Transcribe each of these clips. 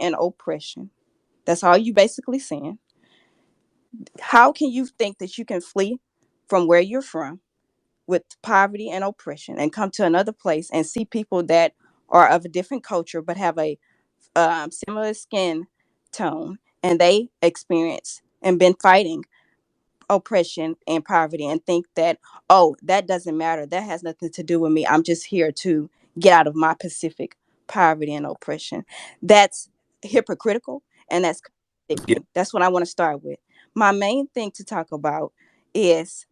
and oppression. That's all you basically saying. How can you think that you can flee from where you're from with poverty and oppression and come to another place and see people that are of a different culture but have a similar skin tone, and they experience and been fighting oppression and poverty, and think that, oh, that doesn't matter, that has nothing to do with me, I'm just here to get out of my Pacific poverty and oppression? That's hypocritical, and that's Yeah. contradicting. That's what I want to start with. My main thing to talk about is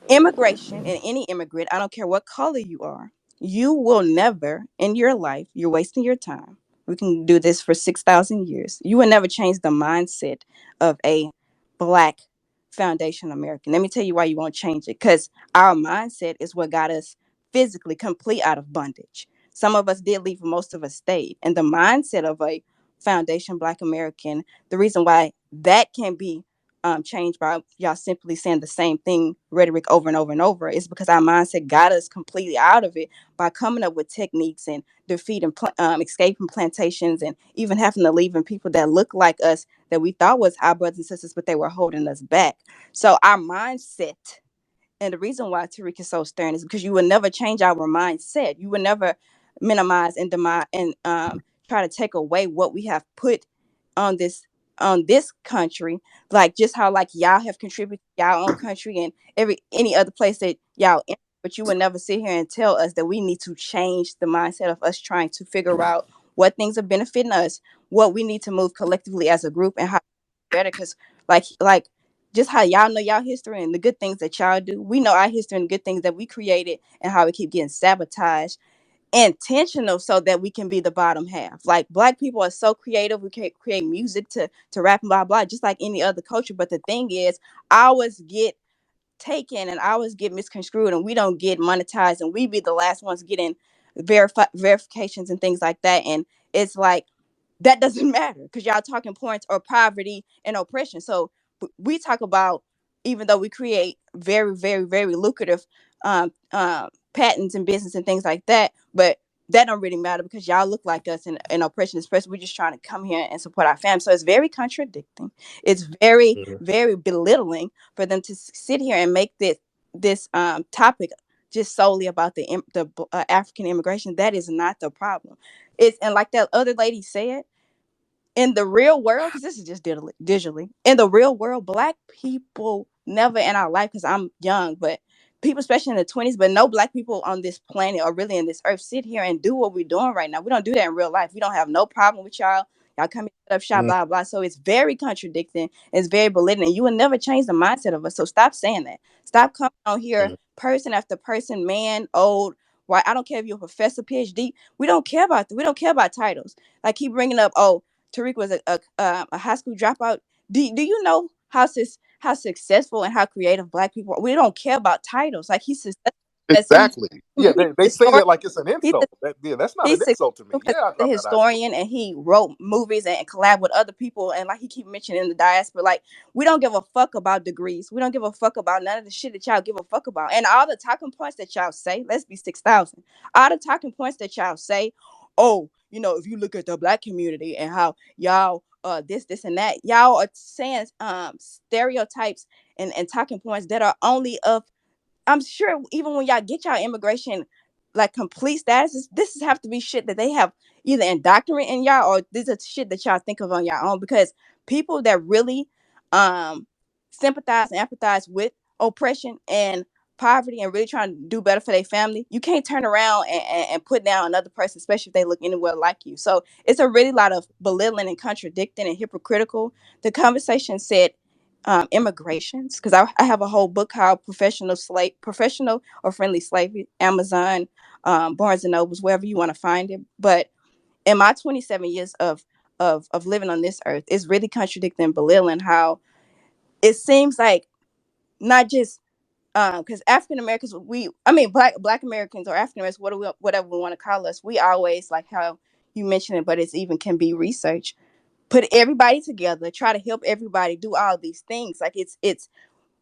immigration. And any immigrant, I don't care what color you are, you will never in your life, you're wasting your time. We can do this for 6,000 years. You will never change the mindset of a black foundation American. Let me tell you why you won't change it. Because our mindset is what got us physically complete out of bondage. Some of us did leave, most of us stayed. And the mindset of a foundation black American, the reason why that can be changed by y'all simply saying the same thing, rhetoric over and over and over, is because our mindset got us completely out of it by coming up with techniques and defeating, escaping plantations, and even having to leave in people that look like us that we thought was our brothers and sisters, but they were holding us back. So our mindset, and the reason why Tariq is so stern is because you will never change our mindset. You will never minimize and demise and try to take away what we have put on this country, like just how like y'all have contributed to y'all own country and every any other place that y'all in, but you would never sit here and tell us that we need to change the mindset of us trying to figure out what things are benefiting us, what we need to move collectively as a group, and how better. Because like just how y'all know y'all history and the good things that y'all do, we know our history and the good things that we created, and how we keep getting sabotaged intentional so that we can be the bottom half. Like black people are so creative. We can create music to rap and blah blah, just like any other culture. But the thing is, ours get taken and ours get misconstrued, and we don't get monetized, and we be the last ones getting verifications and things like that. And it's like that doesn't matter because y'all talking points or poverty and oppression. So we talk about, even though we create very, very, very lucrative patents and business and things like that, but that don't really matter because y'all look like us in oppression, especially we're just trying to come here and support our family. So it's very contradicting. It's very, Mhm. very belittling for them to sit here and make this topic just solely about the African immigration. That is not the problem. It's, and like that other lady said, in the real world, because this is just digitally, in the real world, black people never in our life, because I'm young, but people, especially in the 20s, but no black people on this planet or really in this earth sit here and do what we're doing right now. We don't do that in real life. We don't have no problem with y'all. Y'all come here, set up shop, Mm. blah, blah. So it's very contradicting. It's very belittling. You will never change the mindset of us. So stop saying that. Stop coming on here, Mhm. person after person, man, old, white. I don't care if you're a professor, PhD. We don't care about that. We don't care about titles. Like keep bringing up, oh, Tariq was a high school dropout. Do you know how successful and how creative black people are? We don't care about titles. Like he's successful as Exactly. Yeah, he's they a say historian. that like it's an He's a, insult. Yeah, that's not an he's insult to successful me. because Yeah, I he's a dropped out of high school. historian and he wrote movies and collab with other people, and like he keep mentioning the diaspora. Like we don't give a fuck about degrees. We don't give a fuck about none of the shit that y'all give a fuck about. And all the talking points that y'all say, let's be 6,000. All the talking points that y'all say, oh, if you look at the black community and how y'all this and that, y'all are saying stereotypes and talking points that are only of, I'm sure even when y'all get y'all immigration like complete status, this is have to be shit that they have either indoctrinate in y'all, or this is shit that y'all think of on your own. Because people that really um sympathize and empathize with oppression and poverty and really trying to do better for their family, you can't turn around and put down another person, especially if they look anywhere like you. So it's a really lot of belittling and contradicting and hypocritical. The conversation said immigrations, because I have a whole book called Professional or Friendly Slavery, Amazon, Barnes and Nobles, wherever you want to find it. But in my 27 years of living on this earth, it's really contradicting and belittling how it seems like not just because African Americans, I mean Black Americans or African Americans, whatever we want to call us, we always, like how you mentioned it, but it's even can be research, put everybody together, try to help everybody do all these things. Like it's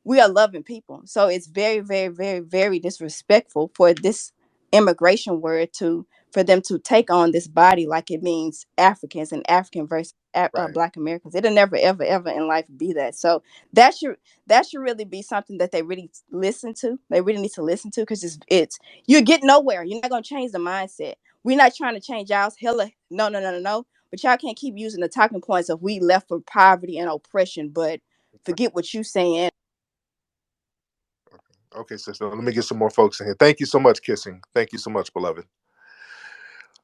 we are loving people. So it's very, very, very, very disrespectful for this immigration word to for them to take on this body like it means Africans and African versus Right. Black Americans. It'll never, ever, ever in life be that. So that should that should really be something that they really listen to. They really need to listen to, because it's you get nowhere. You're not gonna change the mindset. We're not trying to change ours. Hella, no, no, no, no, no. But y'all can't keep using the talking points of we left for poverty and oppression, but forget what you saying. Okay, sister. Let me get some more folks in here. Thank you so much, Kissing. Thank you so much, beloved.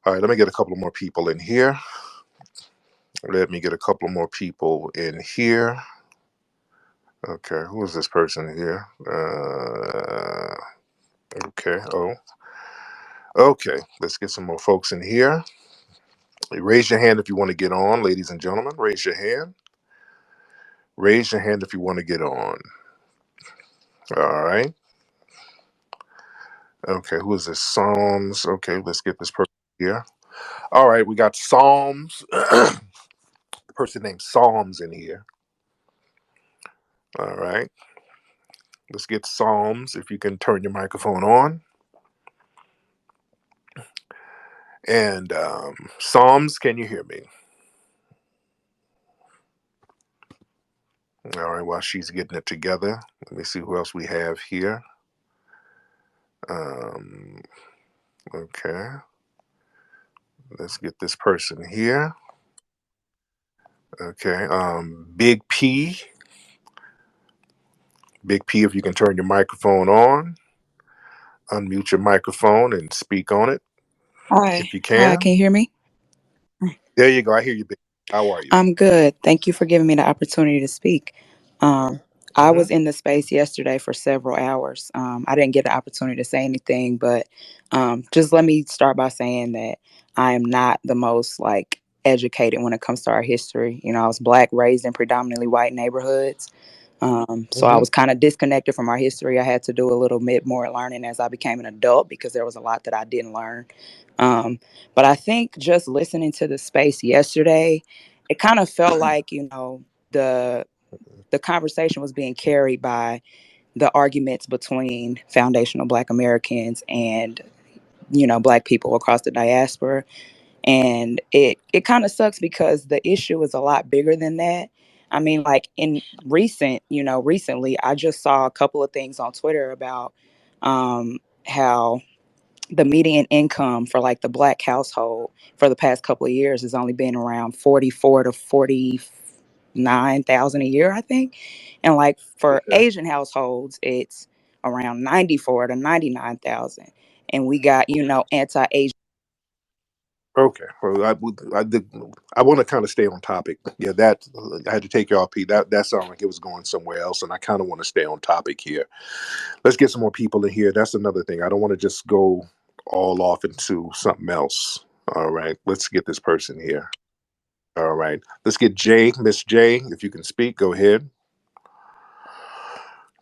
All right, let me get a couple more people in here. Let me get a couple more people in here. Okay, who is this person here? Okay. Oh, okay. Let's get some more folks in here. Raise your hand if you want to get on, ladies and gentlemen. Raise your hand. Raise your hand if you want to get on. All right. Okay, who is this? Psalms. Okay, let's get this person here. All right, we got Psalms. The person named Psalms in here. All right. Let's get Psalms. If you can turn your microphone on. And Psalms, can you hear me? All right, while she's getting it together, let me see who else we have here. Um, okay. Let's get this person here. Okay. Big P. Big P, if you can turn your microphone on, unmute your microphone and speak on it Hi. if you Hi, can. can you hear me? There you go. I hear you, Big. How are you? I'm good. Thank you for giving me the opportunity to speak. Um, I Mm-hmm. was in the space yesterday for several hours. I didn't get the opportunity to say anything, but just let me start by saying that I am not the most like educated when it comes to our history. You know, I was Black, raised in predominantly white neighborhoods. So I Mm-hmm. was kind of disconnected from our history. I had to do a little bit more learning as I became an adult because there was a lot that I didn't learn. Um, but I think just listening to the space yesterday, it kind of felt like, you know, the conversation was being carried by the arguments between foundational Black Americans and, you know, Black people across the diaspora. And it kind of sucks because the issue is a lot bigger than that. I mean, like in recently I just saw a couple of things on Twitter about how the median income for like the Black household for the past couple of years has only been around 44 to 49,000 a year, I think. And like for Okay. Asian households, it's around 94 to 99,000. And we got, you know, anti-Asian. Okay. Well, I want to kind of stay on topic. Yeah, that I had to take you off, Pete. That sounded like it was going somewhere else, and I kind of want to stay on topic here. Let's get some more people in here. That's another thing. I don't want to just go all off into something else. All right. Let's get this person here. All right. Let's get Jay. Miss J, if you can speak, go ahead.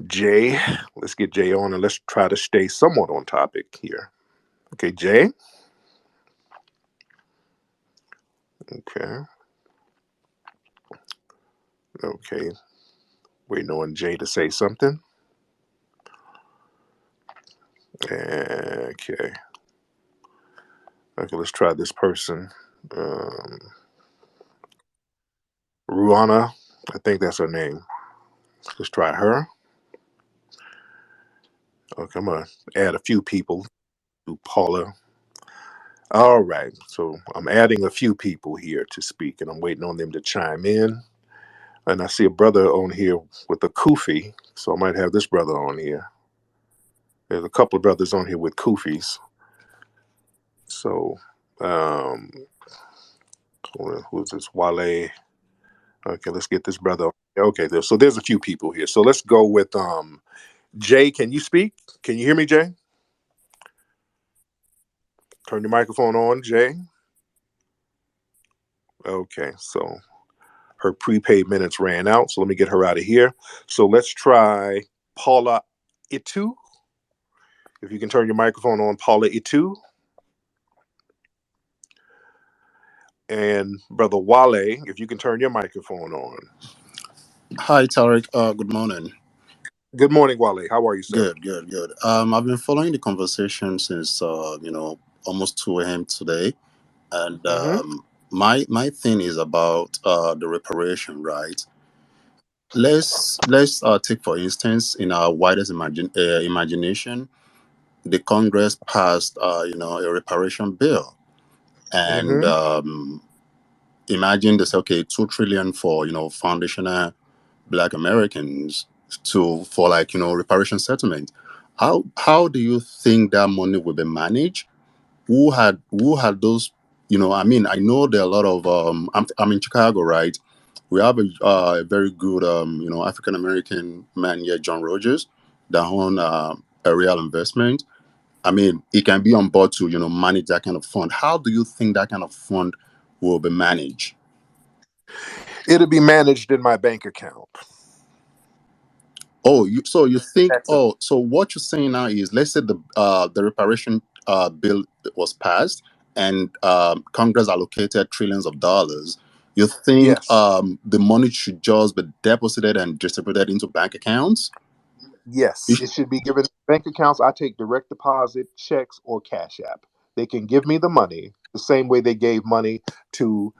Jay, let's get Jay on and let's try to stay somewhat on topic here. Okay, Jay. Okay. Okay. Waiting on Jay to say something. Okay. Okay, let's try this person. Um, Ruana, I think that's her name. Let's try her. Okay, I'm gonna add a few people to Paula. All right, so I'm adding a few people here to speak, and I'm waiting on them to chime in. And I see a brother on here with a kufi, so I might have this brother on here. There's a couple of brothers on here with kufis. So, um, who's this? Wale. Okay, let's get this brother. Okay, so there's a few people here. So let's go with Jay. Can you speak? Can you hear me, Jay? Turn your microphone on, Jay. Okay, so her prepaid minutes ran out, so let me get her out of here. So let's try Paula Itu. If you can turn your microphone on, Paula Itu. And Brother Wale, if you can turn your microphone on. Hi, Tarek. Good morning. Good morning, Wale. How are you, sir? Good. I've been following the conversation since, almost 2 a.m. today, and Hmm. my thing is about the reparation, right? Let's take for instance, in our widest imagination, the Congress passed a reparation bill, and Hmm. imagine this, okay, 2 trillion for foundational Black Americans to for like reparation settlement. How do you think that money will be managed? Who had those? I mean, I know there are a lot of I'm in Chicago, right? We have a very good African American man here, John Rogers, that own a real investment. I mean, he can be on board to manage that kind of fund. How do you think that kind of fund will be managed? It'll be managed in my bank account. Oh, so you think? That's a Oh, so what you're saying now is, let's say the reparation bill was passed, and Congress allocated trillions of dollars. You think yes. the money should just be deposited and distributed into bank accounts? Yes, it should be given bank accounts. I take direct deposit, checks, or Cash App. They can give me the money the same way they gave money to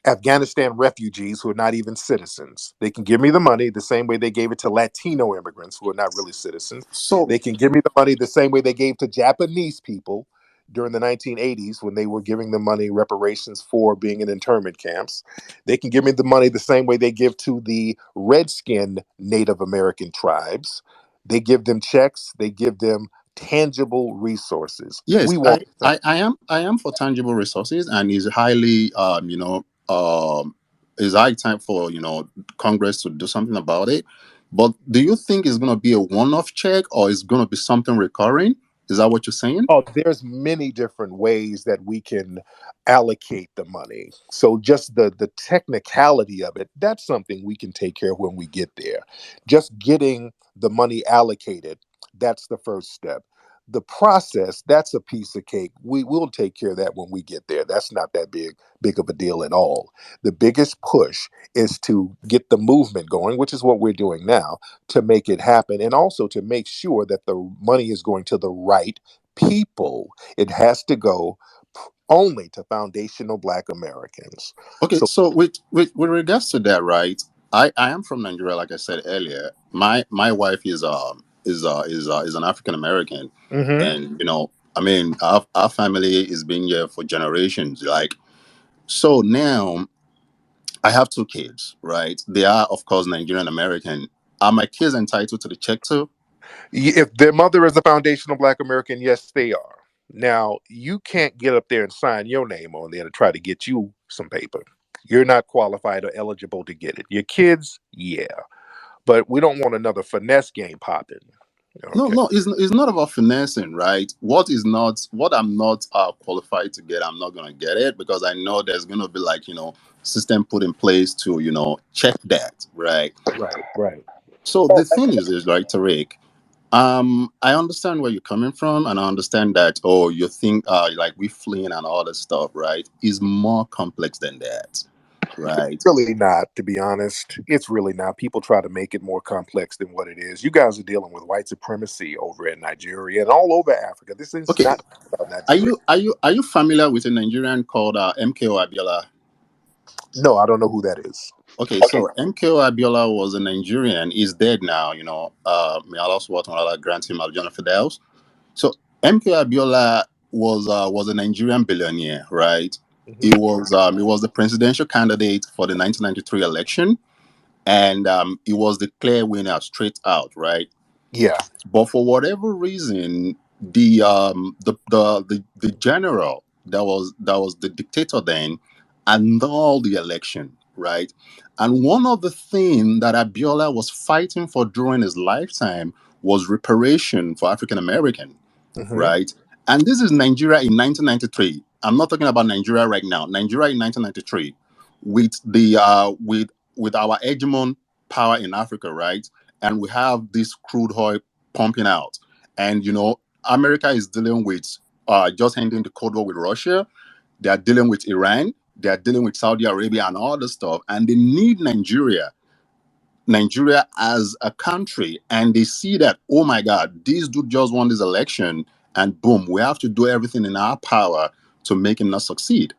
Afghanistan refugees who are not even citizens. They can give me the money the same way they gave it to Latino immigrants who are not really citizens. So They can give me the money the same way they gave to Japanese people during the 1980s when they were giving them money reparations for being in internment camps. They can give me the money the same way they give to the redskin Native American tribes. They give them checks, they give them tangible resources. yes, We I, want them. I, I am I am for tangible resources, and is highly is high time for Congress to do something about it. But do you think it's going to be a one-off check, or is going to be something recurring? Is that what you're saying? Oh, there's many different ways that we can allocate the money. So just the technicality of it, that's something we can take care of when we get there. Just getting the money allocated, that's the first step. The process, that's a piece of cake. We will take care of that when we get there. That's not that big of a deal at all. The biggest push is to get the movement going, which is what we're doing now, to make it happen and also to make sure that the money is going to the right people. It has to go only to foundational Black Americans. Okay, So, so with regards to that, right? I am from Nigeria, like I said earlier. My wife is an African American, mhm. and I mean, our family has been here for generations. Like, so now I have two kids, right? They are, of course, Nigerian American. Are my kids entitled to the check too? If their mother is a foundational Black American, yes, they are. Now, you can't get up there and sign your name on there to try to get you some paper. You're not qualified or eligible to get it. Your kids, yeah. But we don't want another finesse game popping. No, Okay. no, it's not about finessing, right? What I'm not qualified to get, I'm not gonna get it because I know there's gonna be like system put in place to check that, right? Right, right. So the thing is right, Tariq. I understand where you're coming from, and I understand that. Oh, you think like we fleeing and all this stuff, right? Is more complex than that, right? Really not, to be honest. It's really not. People try to make it more complex than what it is. You guys are dealing with white supremacy over in Nigeria and all over Africa. This is Okay, not about are Nigeria. you familiar with a Nigerian called MKO Abiola? No, I don't know who that is. Okay, so MKO Abiola was a Nigerian. He's dead now. May Allah subhanahu wa ta'ala grant him Al Jannah Firdaus. So MKO Abiola was a Nigerian billionaire, right? Hmm. He was the presidential candidate for the 1993 election, and he was the clear winner straight out, right? Yeah. But for whatever reason, the general that was the dictator then annulled the election, right? And one of the things that Abiola was fighting for during his lifetime was reparation for African American, Hmm. right? And this is Nigeria in 1993. I'm not talking about Nigeria right now. Nigeria in 1993, with our hegemon power in Africa, right? And we have this crude oil pumping out, and America is dealing with just ending the Cold War with Russia. They are dealing with Iran. They are dealing with Saudi Arabia and all this stuff, and they need Nigeria as a country, and they see that, oh my God, these dude just won this election, and boom, we have to do everything in our power to make him not succeed.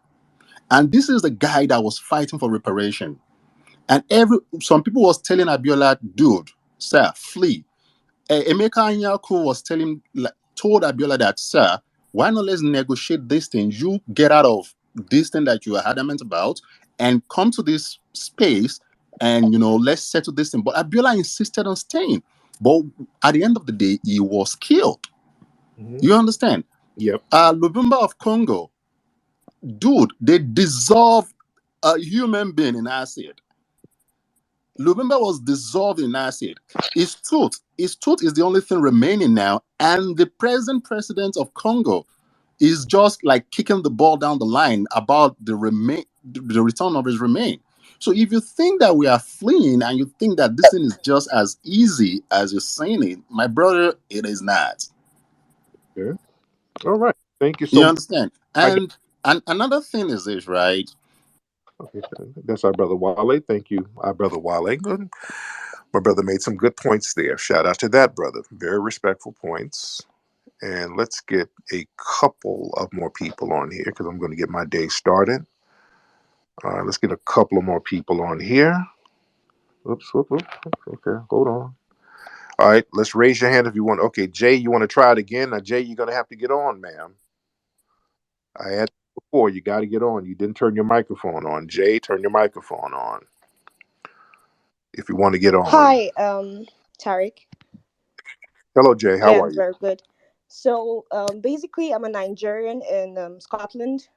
And this is the guy that was fighting for reparation. And some people was telling Abiola, dude, sir, flee. Emeka Anyaku was told Abiola that, sir, why not let's negotiate this thing? You get out of this thing that you are adamant about and come to this space and, let's settle this thing. But Abiola insisted on staying. But at the end of the day, he was killed. Mhm. You understand? Yep. Lubumba of Congo, dude, they dissolved a human being in acid. Lubumba was dissolved in acid. His tooth is the only thing remaining now, and the present president of Congo is just like kicking the ball down the line about the return of his remain. So if you think that we are fleeing and you think that this thing is just as easy as you're saying it, my brother, it is not. Okay. All right. Thank you so You much. understand? I got, And another thing is this, right? okay, that's our brother Wale. Thank you, our brother Wale. Good. My brother made some good points there. Shout out to that brother. Very respectful points. And let's get a couple of more people on here because I'm going to get my day started. Let's get a couple of more people on here. Oops, whoop, whoop. Okay, hold on. All right, let's raise your hand if you want. Okay, Jay, you want to try it again? Now, Jay, you're going to have to get on, ma'am. I had before. You got to get on. You didn't turn your microphone on. Jay, turn your microphone on if you want to get on. Hi, Tarek. Hello, Jay. Yeah, How I'm are you? very good. So, basically, I'm a Nigerian in Scotland.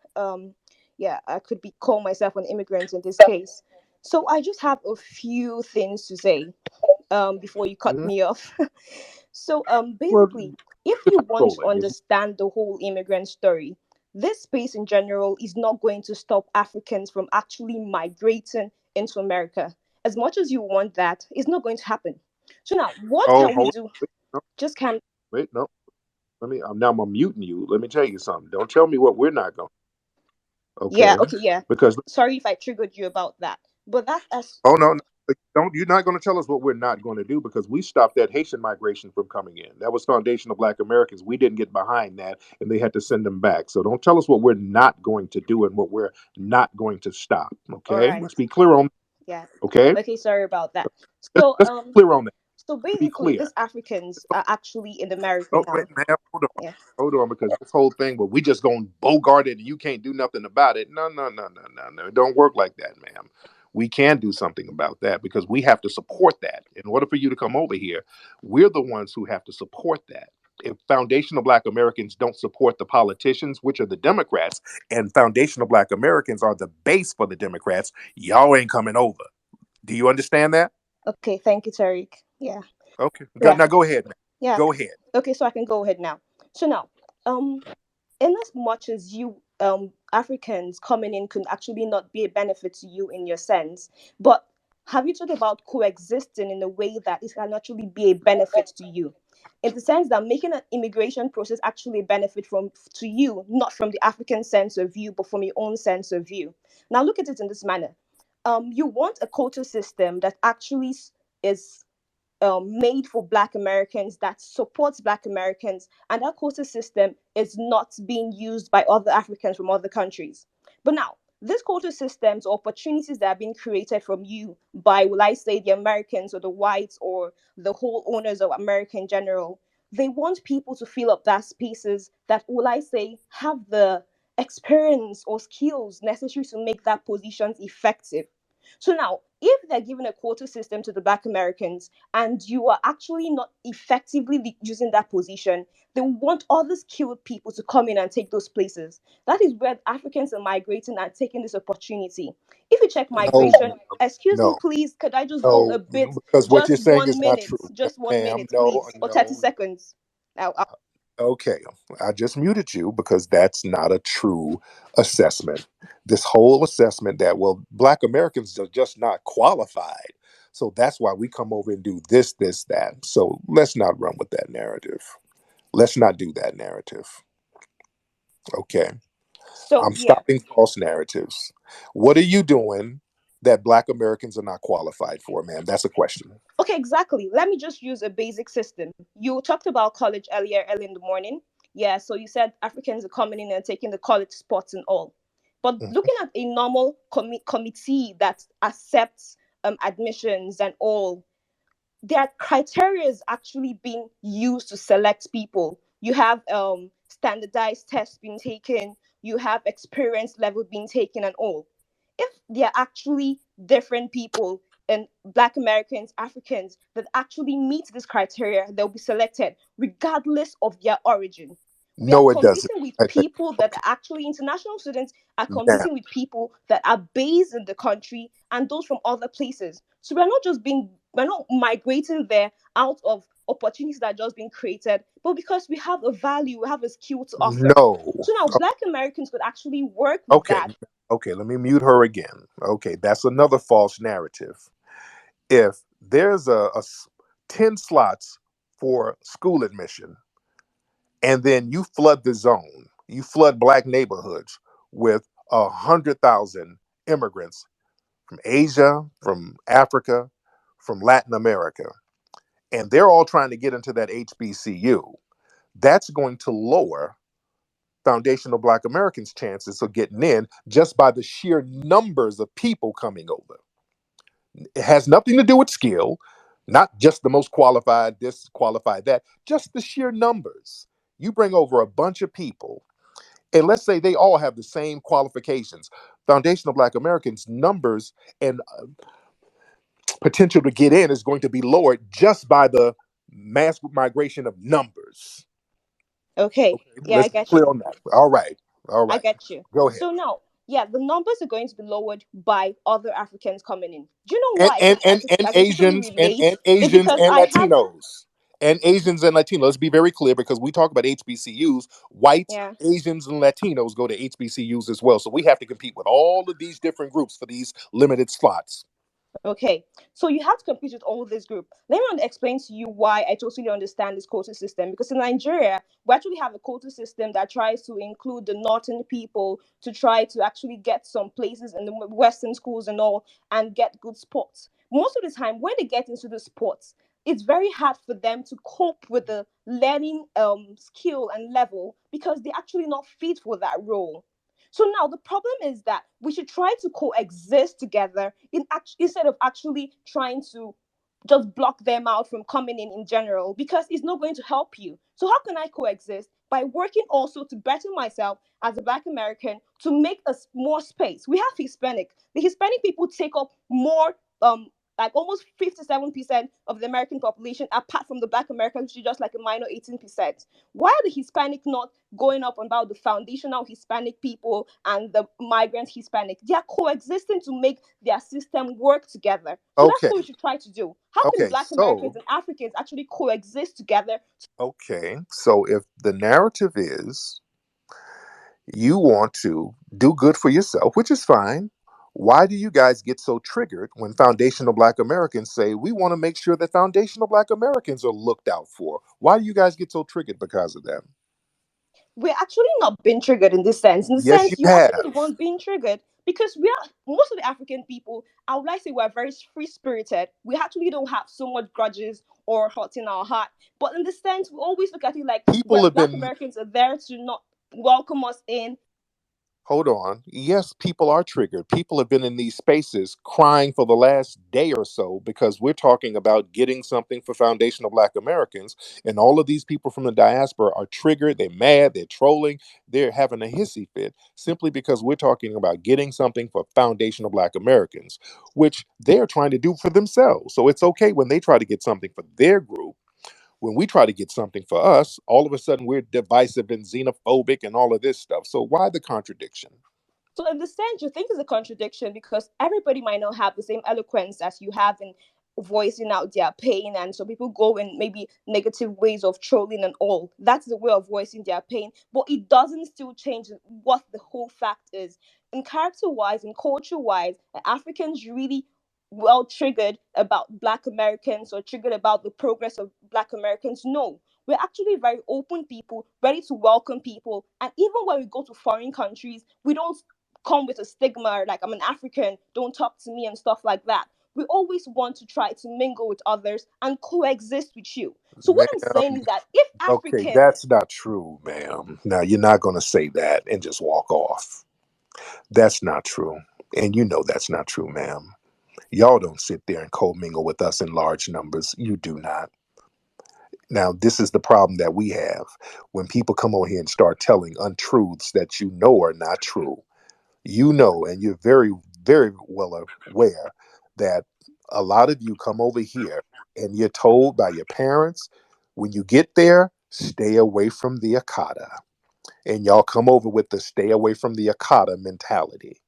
Yeah, I could be call myself an immigrant in this case. So, I just have a few things to say before you cut Mhm. me off. So, Well, basically, if you want to rolling. understand the whole immigrant story, this space in general is not going to stop Africans from actually migrating into America. As much as you want that, it's not going to happen. So now, what Oh, can we hold do? on. No, Just can wait, no. Let me. I'm muting you. Let me tell you something. Don't tell me what we're not going. Yeah, Okay, okay, yeah. because Sorry if I triggered you about that. But that's as oh no, no, don't. You're not going to tell us what we're not going to do because we stopped that Haitian migration from coming in. That was foundational Black Americans. We didn't get behind that, and they had to send them back. So don't tell us what we're not going to do and what we're not going to stop. all Okay, right. let's be clear on. Yeah. Okay, Okay, sorry about that. let's, So let's be clear on that. so Be basically clear. these Africans are actually in America Oh wait, now. man, Yeah. hold on, because this whole thing, but we just gonna bogart it and you can't do nothing about it. No, no, no, no, no, no. It don't work like that, ma'am. We can do something about that because we have to support that. In order for you to come over here, we're the ones who have to support that. If foundational Black Americans don't support the politicians, which are the Democrats, and foundational Black Americans are the base for the Democrats, y'all ain't coming over. Do you understand that? Okay, thank you, Tariq. Yeah. Okay. Yeah. Now go ahead, man. Yeah. Go ahead. Okay, so I can go ahead now. So now, um in as much as you Africans coming in could actually not be a benefit to you in your sense, but have you thought about coexisting in a way that it can actually be a benefit to you? In the sense that making an immigration process actually a benefit from to you, not from the African sense of view, but from your own sense of view. Now look at it in this manner. You want a quota system that actually is made for Black Americans, that supports Black Americans, and that quota system is not being used by other Africans from other countries. But now, these quota systems or opportunities that are being created from you by, will I say, the Americans or the whites or the whole owners of America in general, they want people to fill up that spaces that, will I say, have the experience or skills necessary to make that positions effective. So now, if they're giving a quota system to the Black Americans and you are actually not effectively using that position, they want other skilled people to come in and take those places. That is where Africans are migrating and taking this opportunity. If you check No, migration, excuse me, no. please, could I just go a No, bit, because what you're just saying one is not minute, true. No, just one ma'am, minute, no, please, or 30 no. seconds. Now, Okay, I just muted you because that's not a true assessment. This whole assessment that, well, Black Americans are just not qualified. So that's why we come over and do this, that. So let's not run with that narrative. Let's not do that narrative. Okay. so I'm yeah. stopping false narratives. What are you doing that Black Americans are not qualified for, ma'am? That's a question. Okay, exactly. Let me just use a basic system. You talked about college earlier, early in the morning. Yeah, so you said Africans are coming in and taking the college spots and all. But Mm. looking at a normal committee that accepts admissions and all, their criteria is actually being used to select people. You have standardized tests being taken, you have experience level being taken, and all. If they're actually different people and Black Americans, Africans that actually meet this criteria, they'll be selected regardless of their origin. We are No, it doesn't. competing with I- people that are actually international students, are Now, competing with people that are based in the country and those from other places. So we're not migrating there out of opportunities that are just being created, but because we have a value, we have a skill to offer. no. So now Black Americans could actually work with Okay. that. Okay. Let me mute her again. Okay. That's another false narrative. If there's 10 slots for school admission, and then you flood the zone, you flood black neighborhoods with 100,000 immigrants from Asia, from Africa, from Latin America, and they're all trying to get into that HBCU. That's going to lower foundational Black Americans' chances of getting in just by the sheer numbers of people coming over. It has nothing to do with skill, not just the most qualified, this qualified, that, just the sheer numbers. You bring over a bunch of people, and let's say they all have the same qualifications. Foundational Black Americans' numbers and potential to get in is going to be lowered just by the mass migration of numbers. Okay, Okay, yeah, I let's be get clear you. on that. All right, all I right. get you. Go ahead. So now, yeah, the numbers are going to be lowered by other Africans coming in. Do you know and why and and, I and can totally Asians and relate? It's Asians because and I have, Latinos. And Asians and Latinos. Let's be very clear because we talk about HBCUs. Whites, yeah. Asians, and Latinos go to HBCUs as well. So we have to compete with all of these different groups for these limited slots. Okay, so you have to compete with all this group. Let me explain to you why I totally understand this quota system. Because in Nigeria, we actually have a quota system that tries to include the northern people to try to actually get some places in the western schools and all, and get good sports. Most of the time, when they get into the sports, it's very hard for them to cope with the learning skill and level because they're actually not fit for that role. So now the problem is that we should try to coexist together instead of actually trying to just block them out from coming in general, because it's not going to help you. So how can I coexist? By working also to better myself as a Black American, to make us more space. We have Hispanic. The Hispanic people take up more, like almost 57% of the American population, apart from the Black Americans, which is just like a minor 18%. Why are the Hispanic not going up about the foundational Hispanic people and the migrant Hispanic? They are coexisting to make their system work together. So that's Okay, what we should try to do. How can okay, Black Americans so and Africans actually coexist together? okay, so if the narrative is you want to do good for yourself, which is fine. Why do you guys get so triggered when foundational Black Americans say we want to make sure that foundational Black Americans are looked out for? Why do you guys get so triggered because of them? We're actually not being triggered in this sense. In the Yes, you sense, you're actually the have. one being triggered because we are most of the African people. I would like to say we're very free spirited. We actually don't have so much grudges or hurt in our heart. But in the sense, we always look at it like People we're have Black been, Americans are there to not welcome us in. hold on. Yes, people are triggered. People have been in these spaces crying for the last day or so because we're talking about getting something for foundational Black Americans. And all of these people from the diaspora are triggered. They're mad. They're trolling. They're having a hissy fit simply because we're talking about getting something for foundational Black Americans, which they're trying to do for themselves. So it's okay when they try to get something for their group. When we try to get something for us, all of a sudden we're divisive and xenophobic and all of this stuff. So why the contradiction? So in the sense, you think it's a contradiction because everybody might not have the same eloquence as you have in voicing out their pain, and so people go in maybe negative ways of trolling and all. That's the way of voicing their pain, but it doesn't still change what the whole fact is. In character wise and culture wise, Africans really well triggered about Black Americans or triggered about the progress of Black Americans. No, we're actually very open people, ready to welcome people. And even when we go to foreign countries, we don't come with a stigma like I'm an African, don't talk to me and stuff like that. we always want to try to mingle with others and coexist with you. So what I'm saying Ma'am, is that if okay, Africans, that's not true, ma'am. Now, you're not going to say that and just walk off. That's not true. And you know that's not true, ma'am. Y'all don't sit there and commingle with us in large numbers. You do not. Now, this is the problem that we have when people come over here and start telling untruths that you know are not true. You know, and you're very, very well aware that a lot of you come over here and you're told by your parents, when you get there, stay away from the Akata. And y'all come over with the stay away from the Akata mentality.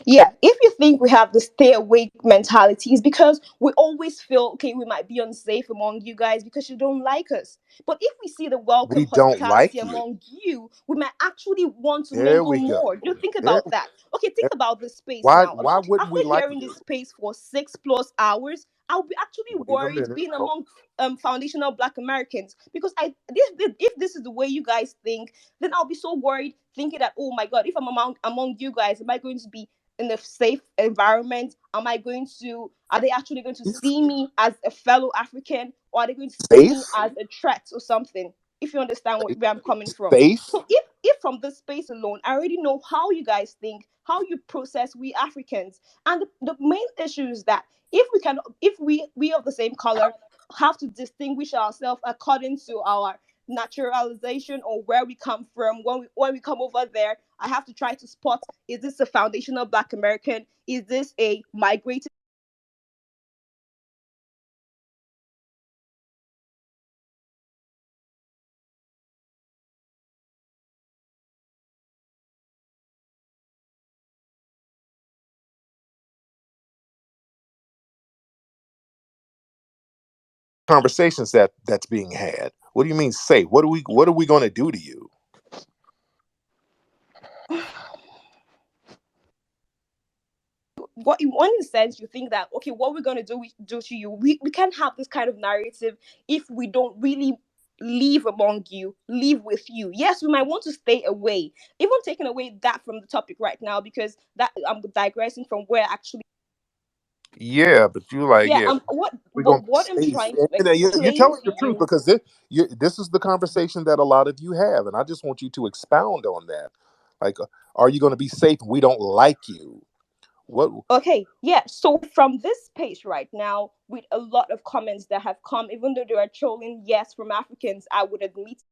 yeah, if you think we have the stay awake mentality, it's because we always feel okay, we might be unsafe among you guys because you don't like us. But if we see the welcome We don't hospitality like you. among you, we might actually want to There mingle we go. more. Do you think There, about that? Okay, think about this space why now. why wouldn't After we like hearing you? this space for 6 plus hours, I'll be actually Wait a worried minute. being Oh, among foundational Black Americans because if this is the way you guys think, then I'll be so worried thinking that, oh my god, if I'm among you guys, am I going to be in a safe environment? Are they actually going to see me as a fellow African, or are they going to see safe? me as a threat or something? If you understand where I'm coming from. Safe? So if from this space alone, I already know how you guys think, how you process we Africans. And the main issue is that if we of the same color have to distinguish ourselves according to our naturalization or where we come from when we come over there, I have to try to spot, is this a foundational Black American, is this a migrated Conversations that's being had. What do you mean safe? What are we going to do to you? what in one sense you think that okay, what we're going to do to you, we can't have this kind of narrative if we don't really live among you, live with you. Yes, we might want to stay away, even taking away that from the topic right now, because that I'm digressing from where actually. Yeah, but you like, Yeah, yeah, what we're going what to be what I'm safe. trying to And you're explain telling to the truth you. because this is the conversation that a lot of you have, and I just want you to expound on that. Like, are you going to be safe? We don't like you. What? Okay, yeah. So from this page right now, with a lot of comments that have come, even though they are trolling, yes, from Africans, I would admit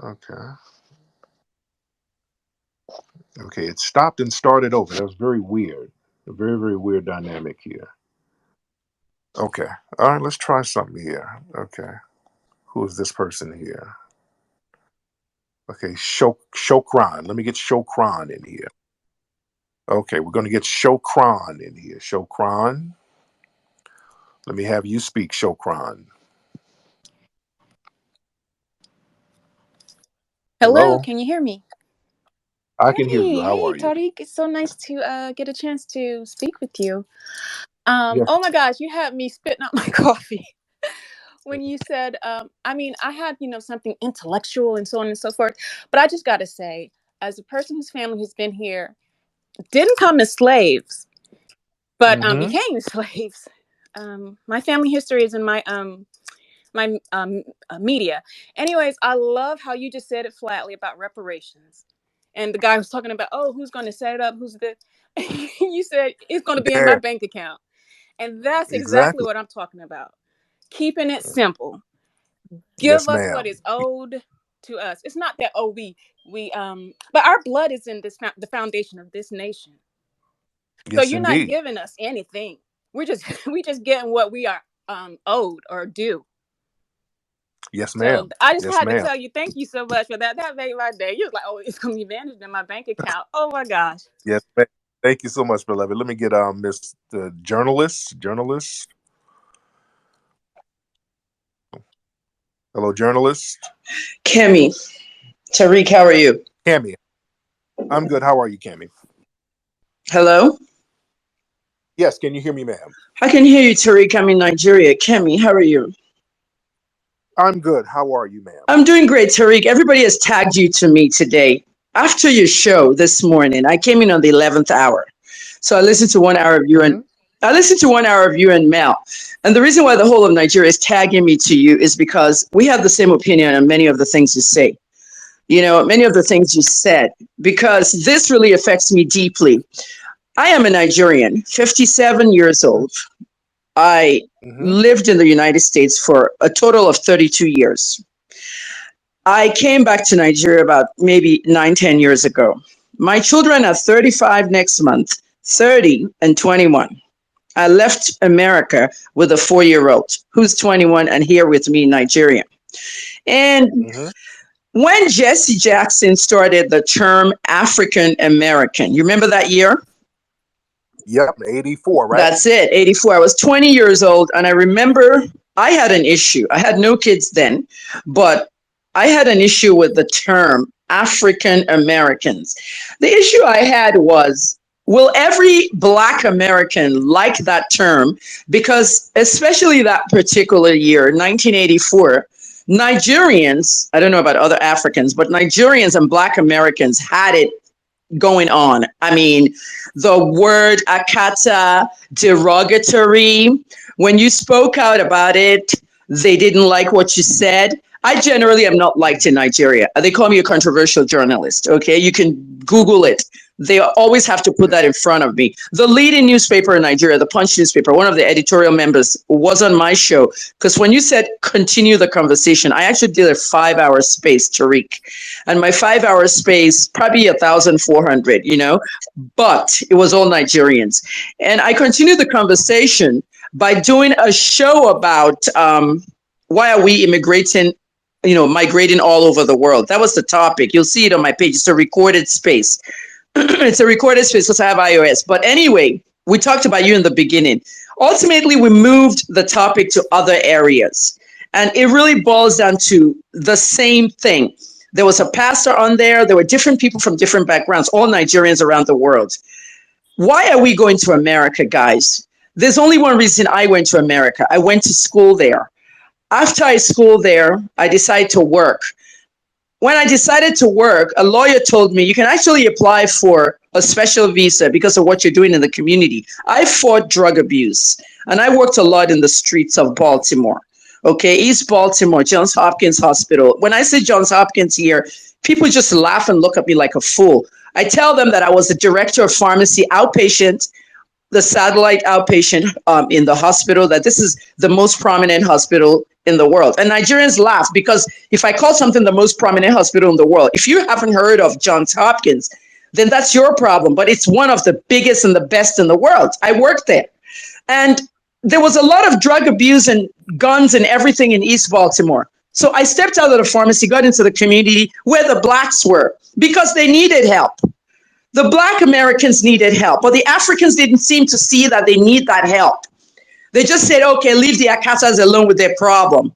Okay. Okay. It stopped and started over. That was very weird. A very, very weird dynamic here. Okay. All right. Let's try something here. Okay. Who is this person here? Okay. Shokran. Let me get Shokran in here. Okay. We're going to get Shokran in here. Shokran. Let me have you speak, Shokran. Hello, Hello. can you hear me? I can hear you. Hey, How hey, are you? Tariq. It's so nice to get a chance to speak with you. Yes. Oh my gosh, you had me spitting out my coffee when you said, I mean, I had, something intellectual and so on and so forth. But I just got to say, as a person whose family has been here, didn't come as slaves, but Mm-hmm. became slaves. My family history is in my media. Anyways, I love how you just said it flatly about reparations. And the guy was talking about, oh, who's going to set it up? Who's the? You said it's going to be in my Yeah. bank account, and that's exactly Exactly. what I'm talking about. Keeping it simple. Yes, Give us ma'am. what is owed to us. It's not that we but our blood is in the foundation of this nation. So Yes, you're not indeed. giving us anything. We're just we just getting what we are owed or due. Yes, So ma'am. I just Yes, had to ma'am. tell you, thank you so much for that. That made my day. You was like, oh, it's gonna be managed in my bank account. Oh my gosh. Yes, ma'am. Thank you so much, beloved. Let me get Miss the journalist. Journalist. Hello, journalist. Kemi, Tariq, how are you? Cammy. I'm good. How are you, Cammy? Hello? Yes, can you hear me, ma'am? I can hear you, Tariq. I'm in Nigeria. Kemi, how are you? I'm good. How are you, ma'am? I'm doing great, Tariq. Everybody has tagged you to me today. After your show this morning, I came in on the 11th hour. So I listened to 1 hour of you and Mm-hmm. I listened to 1 hour of you and Mel. And the reason why the whole of Nigeria is tagging me to you is because we have the same opinion on many of the things you say. Many of the things you said, because this really affects me deeply. I am a Nigerian, 57 years old. I Mm-hmm. lived in the United States for a total of 32 years. I came back to Nigeria about maybe 9, 10 years ago. My children are 35 next month, 30 and 21. I left America with a 4-year-old who's 21 and here with me in Nigeria. And Mm-hmm. when Jesse Jackson started the term African American, you remember that year? Yep. 84, right? That's it, 84. I was 20 years old, and I remember I had an issue. I had no kids then, but I had an issue with the term African Americans. The issue I had was, will every Black American like that term? Because, especially that particular year, 1984, Nigerians, I don't know about other Africans, but Nigerians and Black Americans had it going on. I mean, the word akata, derogatory, when you spoke out about it, they didn't like what you said. I generally am not liked in Nigeria. They call me a controversial journalist. Okay, you can Google it. They always have to put Yeah. that in front of me. The leading newspaper in Nigeria, the Punch newspaper, one of the editorial members was on my show because when you said continue the conversation, I actually did a 5 hour space, Tariq, and my 5 hour space probably 1,400, but it was all Nigerians, and I continued the conversation by doing a show about why are we immigrating, migrating all over the world. That was the topic. You'll see it on my page. It's a recorded space. It's a recorded space because I have iOS. But anyway, we talked about you in the beginning. Ultimately, we moved the topic to other areas. And it really boils down to the same thing. There was a pastor on there. There were different people from different backgrounds, all Nigerians around the world. Why are we going to America, guys? There's only one reason I went to America. I went to school there. After I schooled there, I decided to work. When I decided to work, a lawyer told me you can actually apply for a special visa because of what you're doing in the community. I fought drug abuse and I worked a lot in the streets of Baltimore. Okay, East Baltimore, Johns Hopkins Hospital. When I say Johns Hopkins here, people just laugh and look at me like a fool. I tell them that I was the director of pharmacy outpatient, the satellite outpatient in the hospital, that this is the most prominent hospital in the world. And Nigerians laugh because if I call something the most prominent hospital in the world, if you haven't heard of Johns Hopkins, then that's your problem. But it's one of the biggest and the best in the world. I worked there. And there was a lot of drug abuse and guns and everything in East Baltimore. So I stepped out of the pharmacy, got into the community where the blacks were because they needed help. The Black Americans needed help, but the Africans didn't seem to see that they need that help. They just said, okay, leave the Akatas alone with their problem.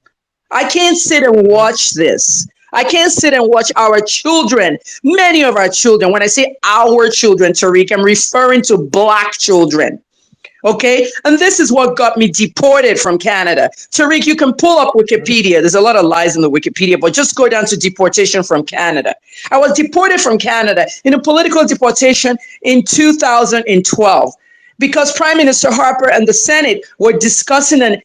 I can't sit and watch this. I can't sit and watch our children, many of our children. When I say our children, Tariq, I'm referring to Black children. Okay, and this is what got me deported from Canada. Tariq, you can pull up Wikipedia. There's a lot of lies in the Wikipedia, but just go down to deportation from Canada. I was deported from Canada in a political deportation in 2012 because Prime Minister Harper and the Senate were discussing and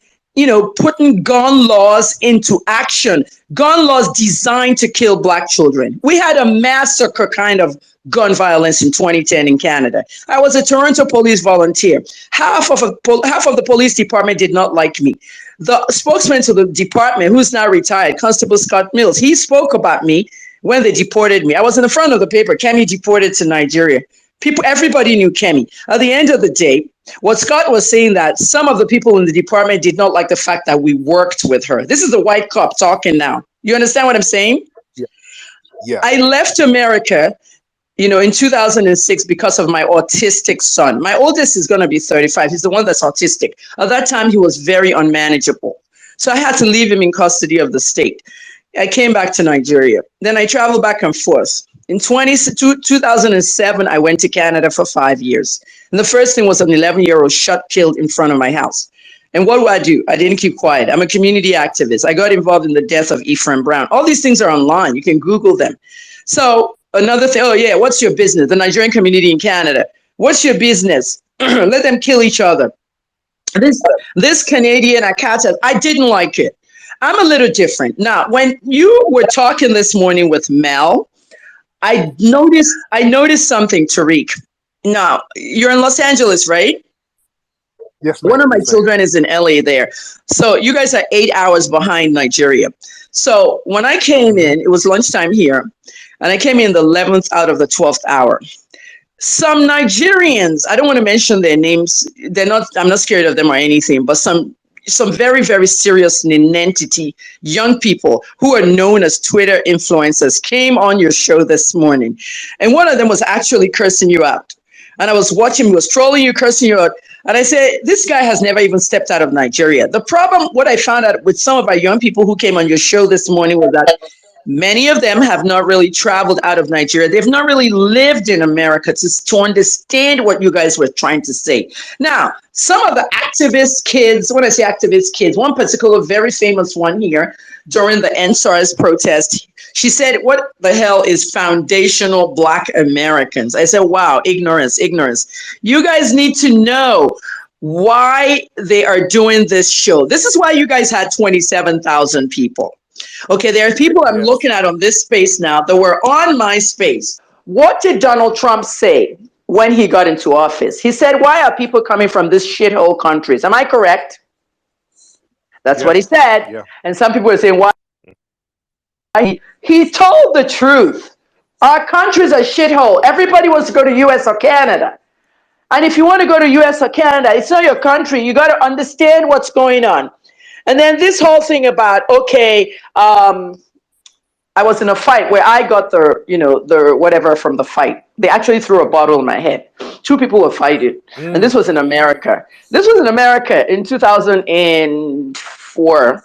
putting gun laws into action, gun laws designed to kill Black children. We had a massacre kind of gun violence in 2010 in Canada. I was a Toronto police volunteer. Half of the police department did not like me. The spokesman to the department, who's now retired, Constable Scott Mills, he spoke about me when they deported me. I was in the front of the paper, Kemi deported to Nigeria. Everybody knew Kemi. At the end of the day, what Scott was saying that some of the people in the department did not like the fact that we worked with her. This is the white cop talking now. You understand what I'm saying? Yeah. I left America, in 2006 because of my autistic son. My oldest is going to be 35. He's the one that's autistic. At that time, he was very unmanageable. So I had to leave him in custody of the state. I came back to Nigeria. Then I traveled back and forth. In 2007, I went to Canada for 5 years. And the first thing was an 11-year-old shot killed in front of my house. And what do? I didn't keep quiet. I'm a community activist. I got involved in the death of Ephraim Brown. All these things are online. You can Google them. So another thing, what's your business? The Nigerian community in Canada. What's your business? Let them kill each other. This Canadian Akata, I didn't like it. I'm a little different. Now, when you were talking this morning with Mel, I noticed something, Tariq. Now, you're in Los Angeles, right? Yes, ma'am. One of my children is in LA there. So you guys are 8 hours behind Nigeria. So when I came in, it was lunchtime here, and I came in the 11th out of the 12th hour. Some Nigerians, I don't want to mention their names. I'm not scared of them or anything, but some very, very serious nonentity young people who are known as Twitter influencers came on your show this morning. And one of them was actually cursing you out. And I was watching, he was trolling you, cursing you out. And I said, this guy has never even stepped out of Nigeria. The problem, what I found out with some of our young people who came on your show this morning was that many of them have not really traveled out of Nigeria. They've not really lived in America to understand what you guys were trying to say. Now, some of the activist kids, when I say activist kids, one particular very famous one here during the NSARS protest, she said, what the hell is foundational Black Americans? I said, wow, ignorance. You guys need to know why they are doing this show. This is why you guys had 27,000 people. Okay, there are people I'm looking at on this space now that were on my space. What did Donald Trump say when he got into office? He said, why are people coming from this shithole countries? Am I correct? That's what he said. Yeah. And some people are saying, why? He told the truth. Our country's a shithole. Everybody wants to go to US or Canada. And if you want to go to US or Canada, it's not your country. You got to understand what's going on. And then this whole thing about, I was in a fight where I got the whatever from the fight. They actually threw a bottle in my head. Two people were fighting. And this was in America. This was in America in 2004.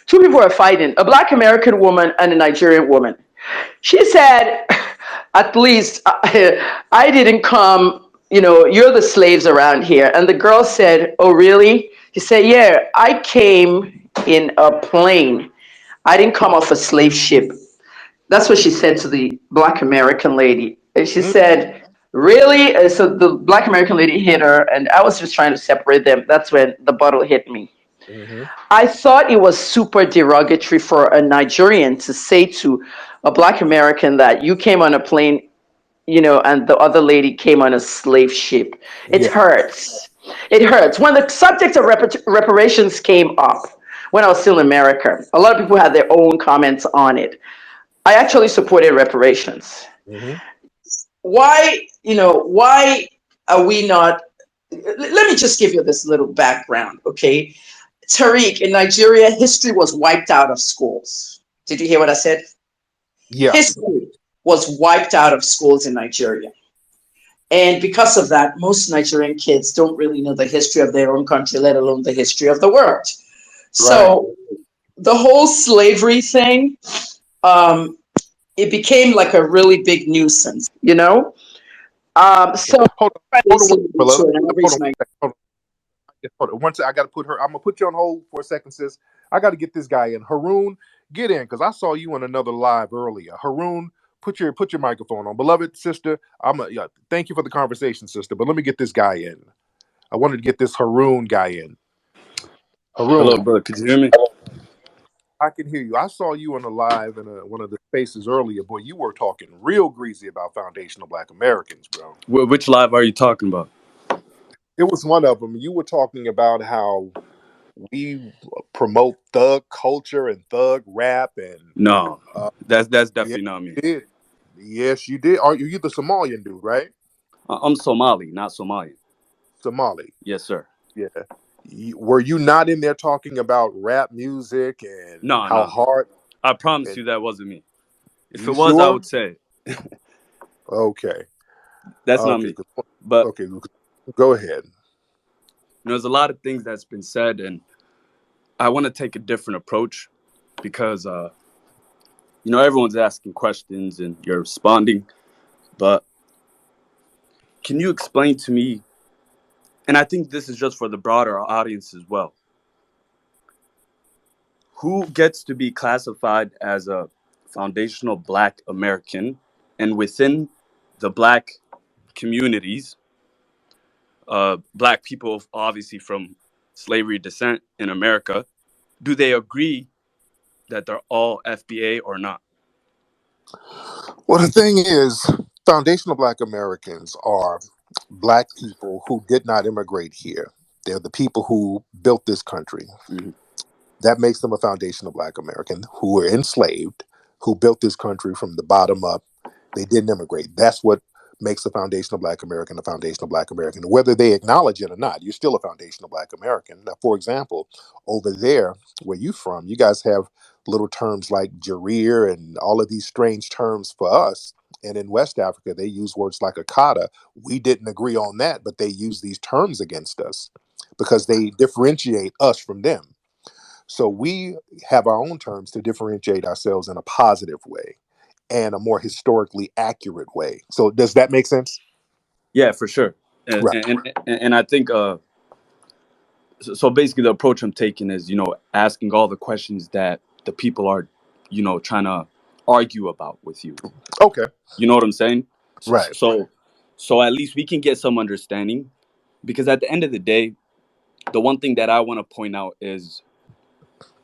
Two people were fighting, a Black American woman and a Nigerian woman. She said, at least I didn't come, you're the slaves around here. And the girl said, oh, really? He said, yeah, I came in a plane. I didn't come off a slave ship. That's what she said to the Black American lady. And she said, really? So the Black American lady hit her, and I was just trying to separate them. That's when the bottle hit me. I thought it was super derogatory for a Nigerian to say to a Black American that you came on a plane, and the other lady came on a slave ship. It hurts. It hurts. When the subject of reparations came up, when I was still in America. A lot of people had their own comments on it. I actually supported reparations. Hmm. Why, why are we not? Let me just give you this little background, okay? Tariq, in Nigeria, history was wiped out of schools. Did you hear what I said? Yeah. History was wiped out of schools in Nigeria. And because of that, most Nigerian kids don't really know the history of their own country, let alone the history of the world. Right. So the whole slavery thing, um, it became like a really big nuisance, you know? So Hold on. I Hold on, listened brother. to an Hold average on. Hold on. Hold on. One second. I got to put her. I'm gonna put you on hold for a second, sis. I got to get this guy in. Haroon, get in because I saw you on another live earlier. Haroon, put your microphone on, beloved sister. Yeah, thank you for the conversation, sister. But let me get this guy in. I wanted to get this Haroon guy in. Hello, Haroon, brother. Could you hear me? I can hear you. I saw you on the live in one of the spaces earlier. Boy, you were talking real greasy about foundational Black Americans, bro. Which live are you talking about? It was one of them. You were talking about how we promote thug culture and thug rap, and No, uh, that's yeah, definitely not me. you did. Yes, you did. Are you the Somalian dude, right? I'm Somali, not Somalian. Somali. Yes, sir. Yeah. Were you not in there talking about rap music and No, how no. hard? I promise And you that wasn't me. If it you was, I sure? would say it. Okay. That's not Okay. me. But Okay. Go ahead. there's a lot of things that's been said, and I want to take a different approach because everyone's asking questions and you're responding. But can you explain to me? And I think this is just for the broader audience as well. Who gets to be classified as a foundational Black American, and within the Black communities, Black people obviously from slavery descent in America, do they agree that they're all FBA or not? Well, the thing is, foundational Black Americans are Black people who did not immigrate here. They're the people who built this country. Hmm. That makes them a foundational Black American who were enslaved, who built this country from the bottom up. They didn't immigrate. That's what makes a foundational Black American a foundational Black American. Whether they acknowledge it or not, you're still a foundational Black American. Now, for example, over there where you from, you guys have little terms like Jareer and all of these strange terms for us. And in West Africa, they use words like Akata. We didn't agree on that, but they use these terms against us because they differentiate us from them. So we have our own terms to differentiate ourselves in a positive way and a more historically accurate way. So does that make sense? Yeah, for sure. And Right. and I think so basically the approach I'm taking is asking all the questions that the people are trying to argue about with you. Okay. You know what I'm saying? So, Right. so, so at least we can get some understanding, because at the end of the day, the one thing that I want to point out is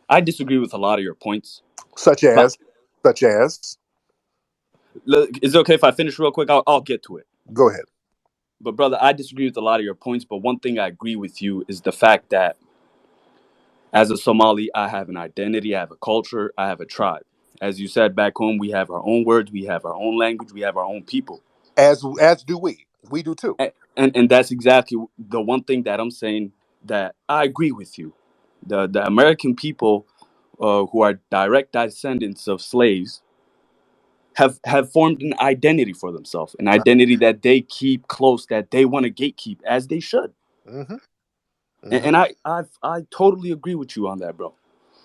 I disagree with a lot of your points. Such But as, such as, is it okay if I finish real quick? I'll get to it. go ahead. But brother, I disagree with a lot of your points. But one thing I agree with you is the fact that as a Somali, I have an identity, I have a culture, I have a tribe. As you said, back home, we have our own words, we have our own language, we have our own people. As do we. We do too. And that's exactly the one thing that I'm saying, that I agree with you. The American people, who are direct descendants of slaves, have formed an identity for themselves, an Right. identity that they keep close, that they want to gatekeep, as they should. Mm-hmm. And, Mm-hmm. and I totally agree with you on that, bro.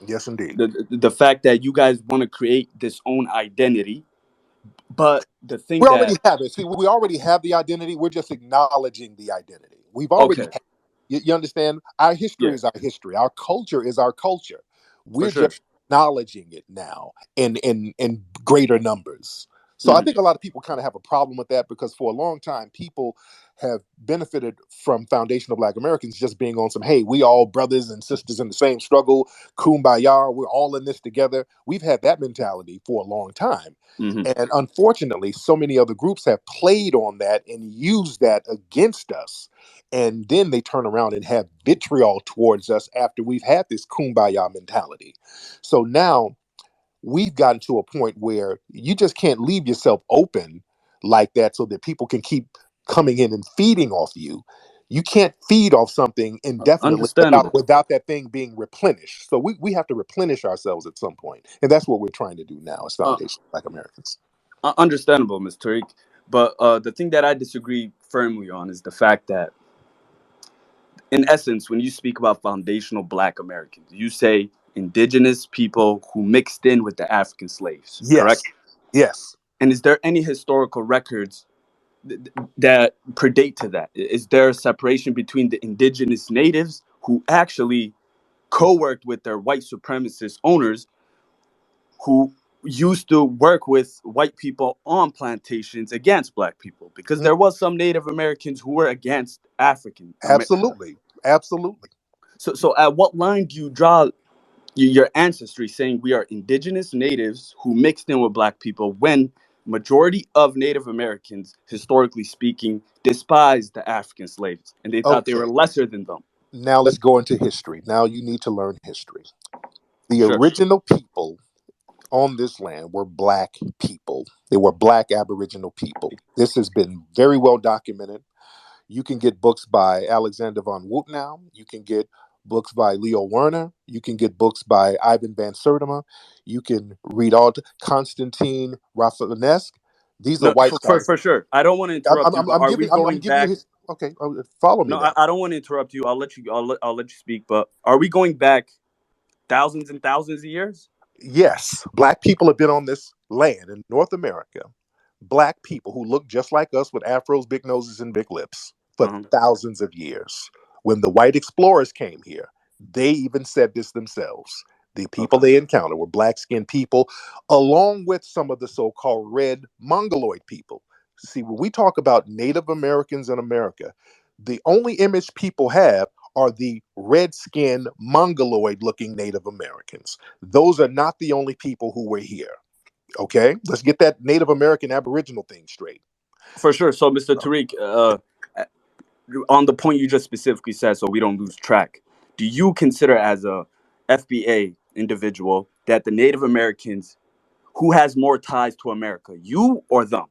Yes, indeed. The fact that you guys want to create this own identity, but the thing We already that have it. See, we already have the identity. We're just acknowledging the identity. We've already okay, had. You understand? Our history yeah, is our history. Our culture is our culture. for We're just sure. acknowledging it now in greater numbers. So I think a lot of people kind of have a problem with that because for a long time, people have benefited from foundational Black Americans just being on some, hey, we all brothers and sisters in the same struggle, kumbaya, we're all in this together. We've had that mentality for a long time. Hmm. And unfortunately, so many other groups have played on that and used that against us. And then they turn around and have vitriol towards us after we've had this kumbaya mentality. So now we've gotten to a point where you just can't leave yourself open like that so that people can keep coming in and feeding off you. You can't feed off something indefinitely Understandable. without that thing being replenished. So we have to replenish ourselves at some point. And that's what we're trying to do now as Uh, Foundation Black Americans. Understandable, Mr. Tariq. But the thing that I disagree firmly on is the fact that, in essence, when you speak about foundational Black Americans, you say indigenous people who mixed in with the African slaves, Yes. correct? Yes. And is there any historical records that predate to that? Is there a separation between the indigenous natives who actually co-worked with their white supremacist owners who used to work with white people on plantations against Black people? Because Mm, there was some Native Americans who were against African America. absolutely. Absolutely. So at what line do you draw your ancestry saying we are indigenous natives who mixed in with Black people when majority of Native Americans, historically speaking, despised the African slaves and they thought they were Okay. lesser than them? Now let's go into history. Now you need to learn history. The Sure. original people on this land were Black people. They were Black Aboriginal people. This has been very well documented. You can get books by Alexander von Wutnow. You can get books by Leo Werner. You can get books by Ivan Van Sertima. You can read all Constantine Rafinesque. These are No, white scholars. for sure. I don't want to interrupt you, but are we I'm going giving you back? his. Okay, follow me No, then. I don't want to interrupt you. I'll let you. I'll let you speak. But are we going back thousands and thousands of years? Yes, Black people have been on this land in North America. Black people who look just like us with afros, big noses, and big lips for Uh-huh. thousands of years. When the white explorers came here, they even said this themselves. The people Okay. they encountered were black skinned people, along with some of the so called red Mongoloid people. See, when we talk about Native Americans in America, the only image people have are the red skinned Mongoloid looking Native Americans. Those are not the only people who were here. Okay, let's get that Native American Aboriginal thing straight. For sure. So, Mr. Tariq, on the point you just specifically said, so we don't lose track, do you consider as a FBA individual that the Native Americans who has more ties to America, you or them?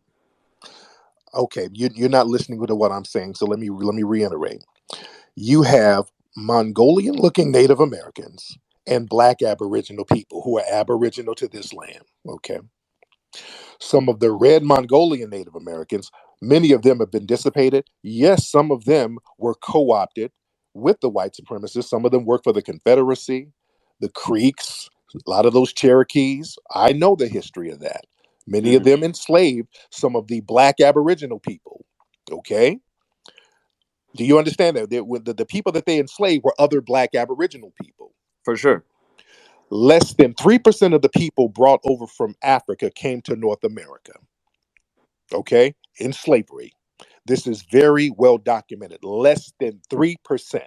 Okay, you're not listening to what I'm saying, so let me reiterate. You have Mongolian-looking Native Americans and Black Aboriginal people who are Aboriginal to this land. Okay, some of the red Mongolian Native Americans, many of them have been dissipated. Yes, some of them were co-opted with the white supremacists. Some of them work for the Confederacy, the Creeks, a lot of those Cherokees. I know the history of that. Many of Hmm. them enslaved some of the Black Aboriginal people. Okay, do you understand that? The people that they enslaved were other Black Aboriginal people. For sure. Less than 3% of the people brought over from Africa came to North America, okay, in slavery. This is very well documented. Less than 3%.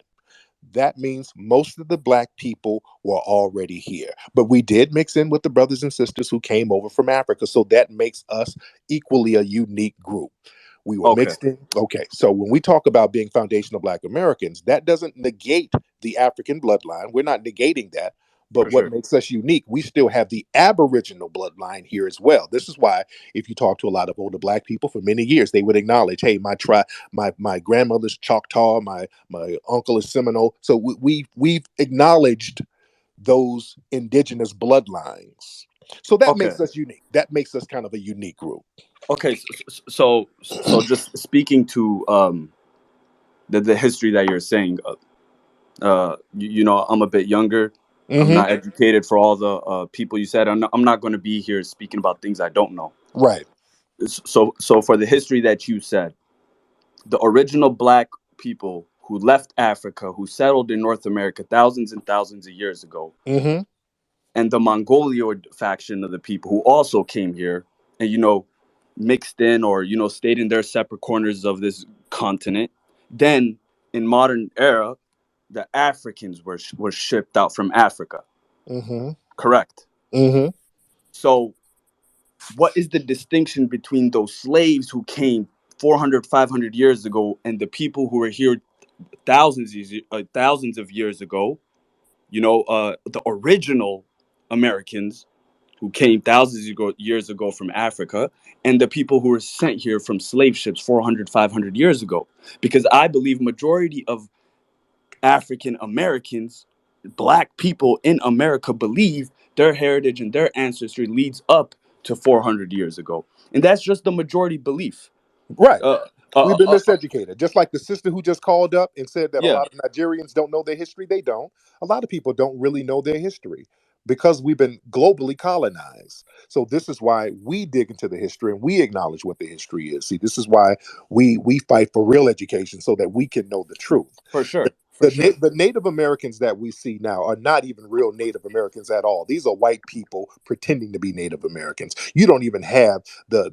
That means most of the Black people were already here. But we did mix in with the brothers and sisters who came over from Africa. So that makes us equally a unique group. We were Okay. mixed in. Okay. So when we talk about being foundational Black Americans, that doesn't negate the African bloodline. We're not negating that. But For what sure. makes us unique, we still have the Aboriginal bloodline here as well. This is why, if you talk to a lot of older Black people for many years, they would acknowledge, hey, my tribe, my grandmother's Choctaw, my uncle is Seminole. So we've acknowledged those indigenous bloodlines. So that Okay. makes us unique. That makes us kind of a unique group. Okay. So just speaking to the history that you're saying, you know, I'm a bit younger. I'm Hmm. not educated for all the people you said. I'm not going to be here speaking about things I don't know. Right. So for the history that you said, the original Black people who left Africa, who settled in North America thousands and thousands of years ago, Hmm. and the Mongoloid faction of the people who also came here, and you know, mixed in or stayed in their separate corners of this continent. Then in modern era, the Africans were shipped out from Africa. Mm-hmm. Correct. Mm-hmm. So what is the distinction between those slaves who came 400, 500 years ago and the people who were here thousands of years ago? The original Americans who came years ago from Africa, and the people who were sent here from slave ships 400, 500 years ago. Because I believe majority of African Americans, black people in America, believe their heritage and their ancestry leads up to 400 years ago. And that's just the majority belief. Right. Uh, We've uh, been uh, uh, miseducated. Just like the sister who just called up and said that a yeah, lot of Nigerians don't know their history. They don't. A lot of people don't really know their history because we've been globally colonized. So this is why we dig into the history and we acknowledge what the history is. See, this is why we fight for real education so that we can know the truth. for The, sure. For sure. the Native Americans that we see now are not even real Native Americans at all. These are white people pretending to be Native Americans. You don't even have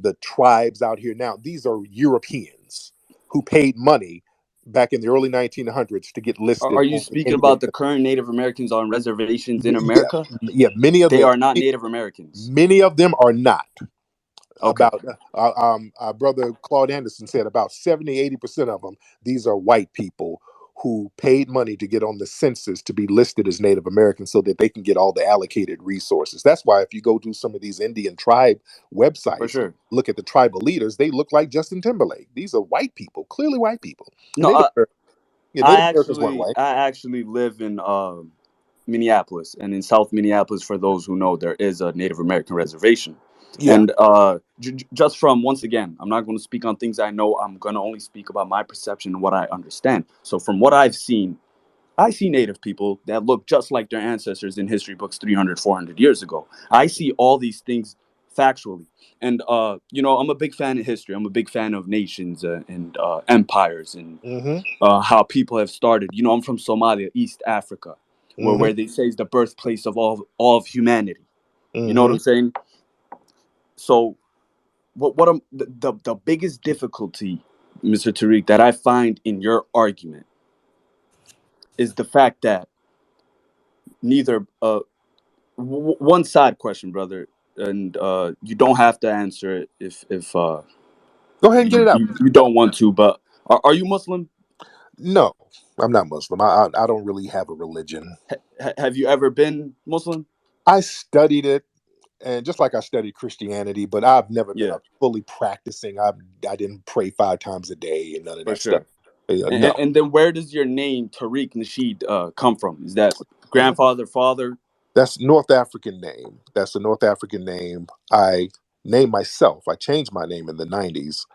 the tribes out here now. These are Europeans who paid money back in the early 1900s to get Are listed you on the speaking Indian. about the current Native Americans on reservations in Yeah, America? yeah. Many of They them, are not Native Americans. many of them are not. Okay, About our brother Claude Anderson said about 70-80% of them, these are white people who paid money to get on the census to be listed as Native Americans so that they can get all the allocated resources. That's why if you go to some of these Indian tribe for websites, sure. look at the tribal leaders, they look like Justin Timberlake. These are white people, clearly white people. And No, Native Americans weren't white. I actually live in Minneapolis, and in South Minneapolis, for those who know, there is a Native American reservation. Yeah. And just from, once again, I'm not going to speak on things I know. I'm going to only speak about my perception and what I understand. So from what I've seen, I see Native people that look just like their ancestors in history books 300, 400 years ago. I see all these things factually. And, I'm a big fan of history. I'm a big fan of nations and empires and Mm-hmm. how people have started. I'm from Somalia, East Africa, Mm-hmm. where they say is the birthplace of all of humanity. You know what Mm-hmm. I'm saying? So, the biggest difficulty, Mr. Tariq, that I find in your argument is the fact that neither one side question, brother, and you don't have to answer it if Go ahead and get it out. you don't want to. But are you Muslim? No, I'm not Muslim. I don't really have a religion. Have you ever been Muslim? I studied it, and just like I studied Christianity, but I've never been Yeah, a fully practicing. I didn't pray 5 times a day and none of for that stuff. sure. No, And then where does your name Tariq Nasheed come from? Is that grandfather, father? that's North African name. That's a North African name. I named myself. I changed my name in the '90s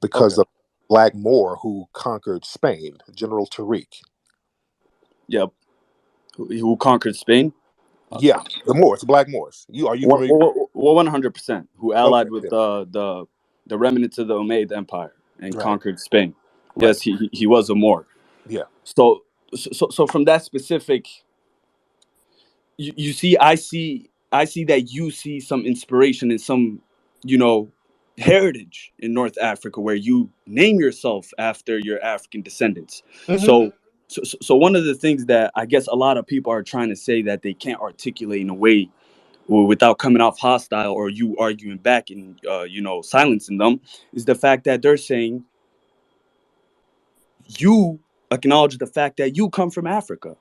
because Okay. of Black Moor who conquered Spain, General Tariq. Yep. Who conquered Spain? Uh, Yeah, the Moors, the Black Moors. Are you familiar? 100%. Who Okay, allied with yeah, the remnants of the Umayyad Empire and right, conquered Spain. right, Yes, he was a Moor. yeah. So so from that specific, you see, I see that you see some inspiration and some, you know, heritage in North Africa where you name yourself after your African descendants. Hmm. So one of the things that I guess a lot of people are trying to say that they can't articulate in a way without coming off hostile or you arguing back and silencing them is the fact that they're saying you acknowledge the fact that you come from Africa,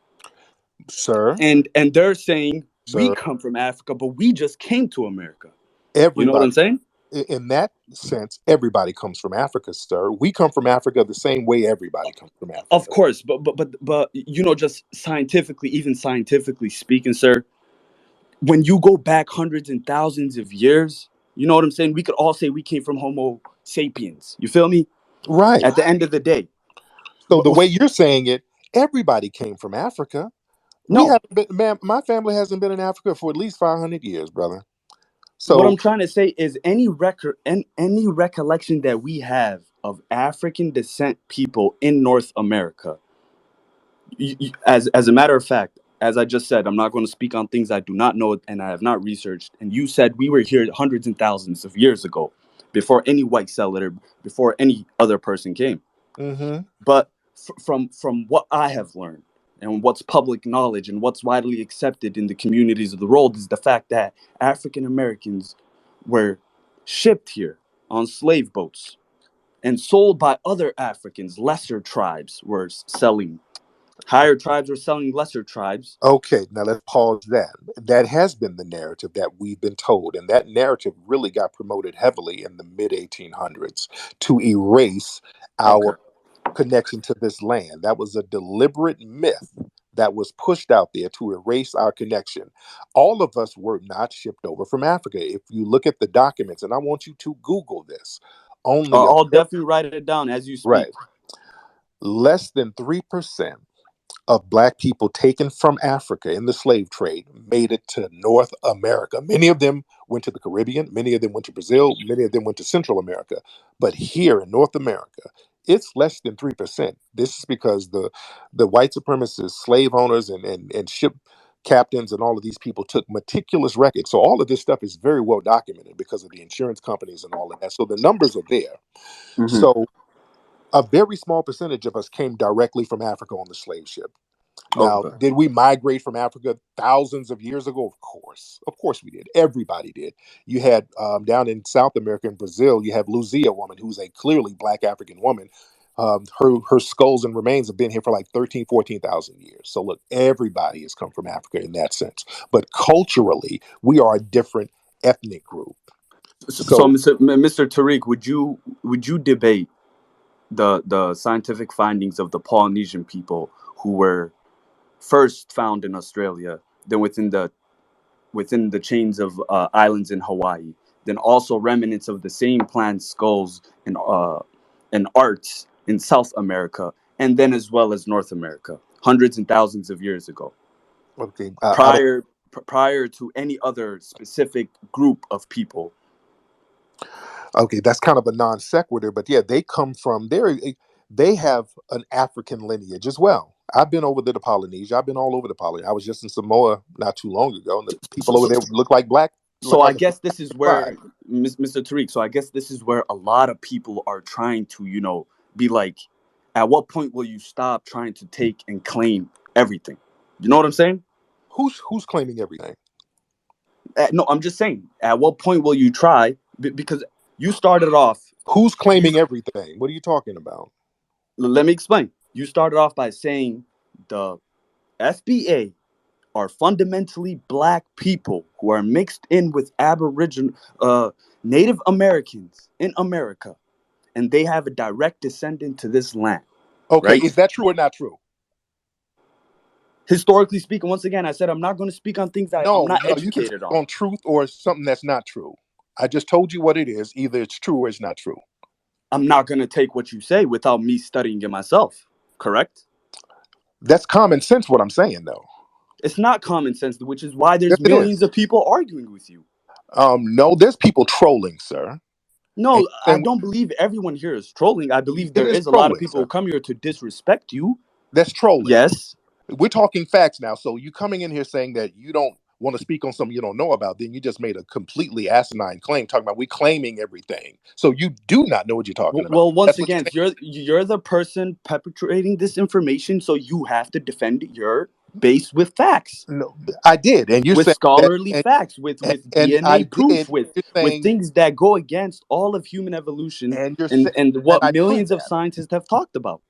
Sir, and they're saying we sir, come from Africa, but we just came to America. You know what everybody. I'm saying? In that sense, everybody comes from Africa, sir. We come from Africa the same way everybody comes from Of Africa. course, but just scientifically, even scientifically speaking, sir, when you go back hundreds and thousands of years, you know what I'm saying? We could all say we came from Homo sapiens. You feel me? Right. At the end of the day, So but the way you're saying it, everybody came from Africa. We no, haven't been, man. My family hasn't been in Africa for at least 500 years, brother. what So I'm trying to say is any record and any recollection that we have of African descent people in North America, as a matter of fact, as I just said, I'm not going to speak on things I do not know and I have not researched. And you said we were here hundreds and thousands of years ago. before any white settler, before any other person came. Mm-hmm. But from what I have learned and what's public knowledge and what's widely accepted in the communities of the world is the fact that African Americans were shipped here on slave boats and sold by other Africans. Lesser tribes were selling. Higher tribes were selling lesser tribes. Okay, now let's pause that. That has been the narrative that we've been told, and that narrative really got promoted heavily in the mid 1800s to erase Okay. our connection to this land. That was a deliberate myth that was pushed out there to erase our connection. All of us were not shipped over from Africa. If you look at the documents, and I want you to Google this, only a I'll definitely write it down as you speak. right, less than 3% of black people taken from Africa in the slave trade made it to North America. Many of them went to the Caribbean, many of them went to Brazil, many of them went to Central America. But here in North America, it's less than 3%. This is because the white supremacists, slave owners, and ship captains and all of these people took meticulous records. So all of this stuff is very well documented because of the insurance companies and all of that. So the numbers are there. Mm-hmm. So a very small percentage of us came directly from Africa on the slave ship. Now, Okay. did we migrate from Africa thousands of years ago? Of course we did. Everybody did. You had down in South America, in Brazil, you have Luzia woman, who's a clearly black African woman. Her skulls and remains have been here for like 13, 14,000 years. So look, everybody has come from Africa in that sense. But culturally, we are a different ethnic group. So So Mr. Tariq, would you debate the scientific findings of the Polynesian people who were first found in Australia, then within the chains of islands in Hawaii, then also remnants of the same plant skulls and arts in South America, and then as well as North America, hundreds and thousands of years ago, okay, prior to any other specific group of people? okay, that's kind of a non sequitur, but yeah, they come from there. They have an African lineage as well. I've been over to the Polynesia. I've been all over the Polynesia. I was just in Samoa not too long ago, and the So, people over so, there look like black, so look I like a guess this is tribe. where, Mr. Tariq. So I guess this is where a lot of people are trying to, be like, at what point will you stop trying to take and claim everything? You know what I'm saying? Who's claiming everything? No, I'm just saying. At what point will you try? Because you started off. Who's You claiming everything? What are you talking about? let me explain. You started off by saying the FBA are fundamentally black people who are mixed in with Aboriginal, Native Americans in America, and they have a direct descendant to this land, Okay, right? is that true or not true? Historically speaking, once again, I said I'm not going to speak on things that I'm No, not no, you can speak educated on. on truth or something that's not true. I just told you what it is. Either it's true or it's not true. I'm not going to take what you say without me studying it myself, correct? That's common sense, what I'm saying, though. It's not common sense, which is why Yes, there's it millions is. of people arguing with you. No, there's people trolling, sir. And No, you're I saying don't believe everyone here is trolling. I believe it there is is a lot of trolling, people sir. who come here to disrespect you. That's trolling. Yes. We're talking facts now. So you coming in here saying that you don't want to speak on something you don't know about, then you just made a completely asinine claim talking about we claiming everything. So you do not know what you're talking about. Well, once That's what you're again, you're the person perpetrating this information, so you have to defend your base with facts, saying. No, I did, and you're with saying that, scholarly facts, with and I DNA proof, did. with You're with saying, things that go against all of human evolution and you're and saying, and and what I proved millions of that, scientists have talked about.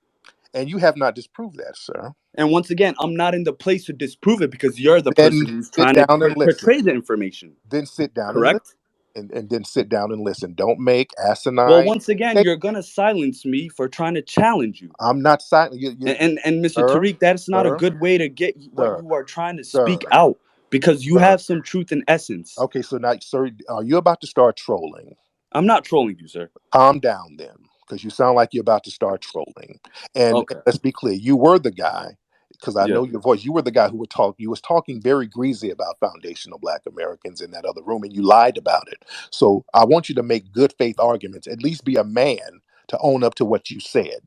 and you have not disproved that, sir. And once again, I'm not in the place to disprove it because you're the Then person who's sit trying to down and listen. portray the information. Then sit down and listen, Correct? and then sit down and listen. Don't make Well, asinine once again, statements. you're gonna silence me for trying to challenge you. I'm not silent. And Mr. Sir, Tariq, that's not a sir, good way to get what sir, you are trying to speak sir, out because you sir. have some truth in essence. Okay, so now, sir, are you about to start trolling? I'm not trolling you, sir. Calm down then, because you sound like you're about to start trolling. And Okay. let's be clear, you were the guy, because I Yeah. know your voice. You were the guy who would talk. You was talking very greasy about foundational Black Americans in that other room, and you lied about it. So I want you to make good faith arguments. At least be a man to own up to what you said.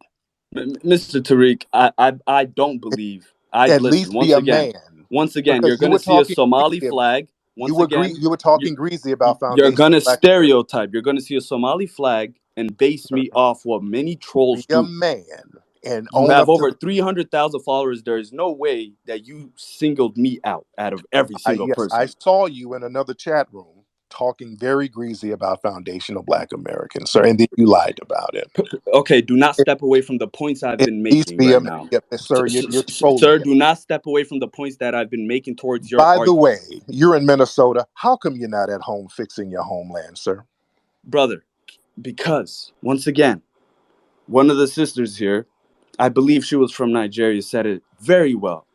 Mr. Tariq, I don't believe. I At listen least be once a again. man, Once again, you're because you gonna were see a talking Somali greasy. flag. Once You again, were talking greasy about you're foundational gonna Black America. stereotype. You're gonna see a Somali flag and base me off what many Be trolls a do. man and You own have up to over the. 300,000 followers. There is no way that you singled me out of every single Yes, I person. saw you in another chat room talking very greasy about foundational Black Americans, sir, and then you lied about it. Okay, do not step away from the points I've At been least making be a right man. now. Yep, sir, you're Sir, trolling it. do not step away from the points that I've been making towards your By the argument. way, you're in Minnesota. How come you're not at home fixing your homeland, sir? Brother, because, once again, one of the sisters here, I believe she was from Nigeria, said it very well.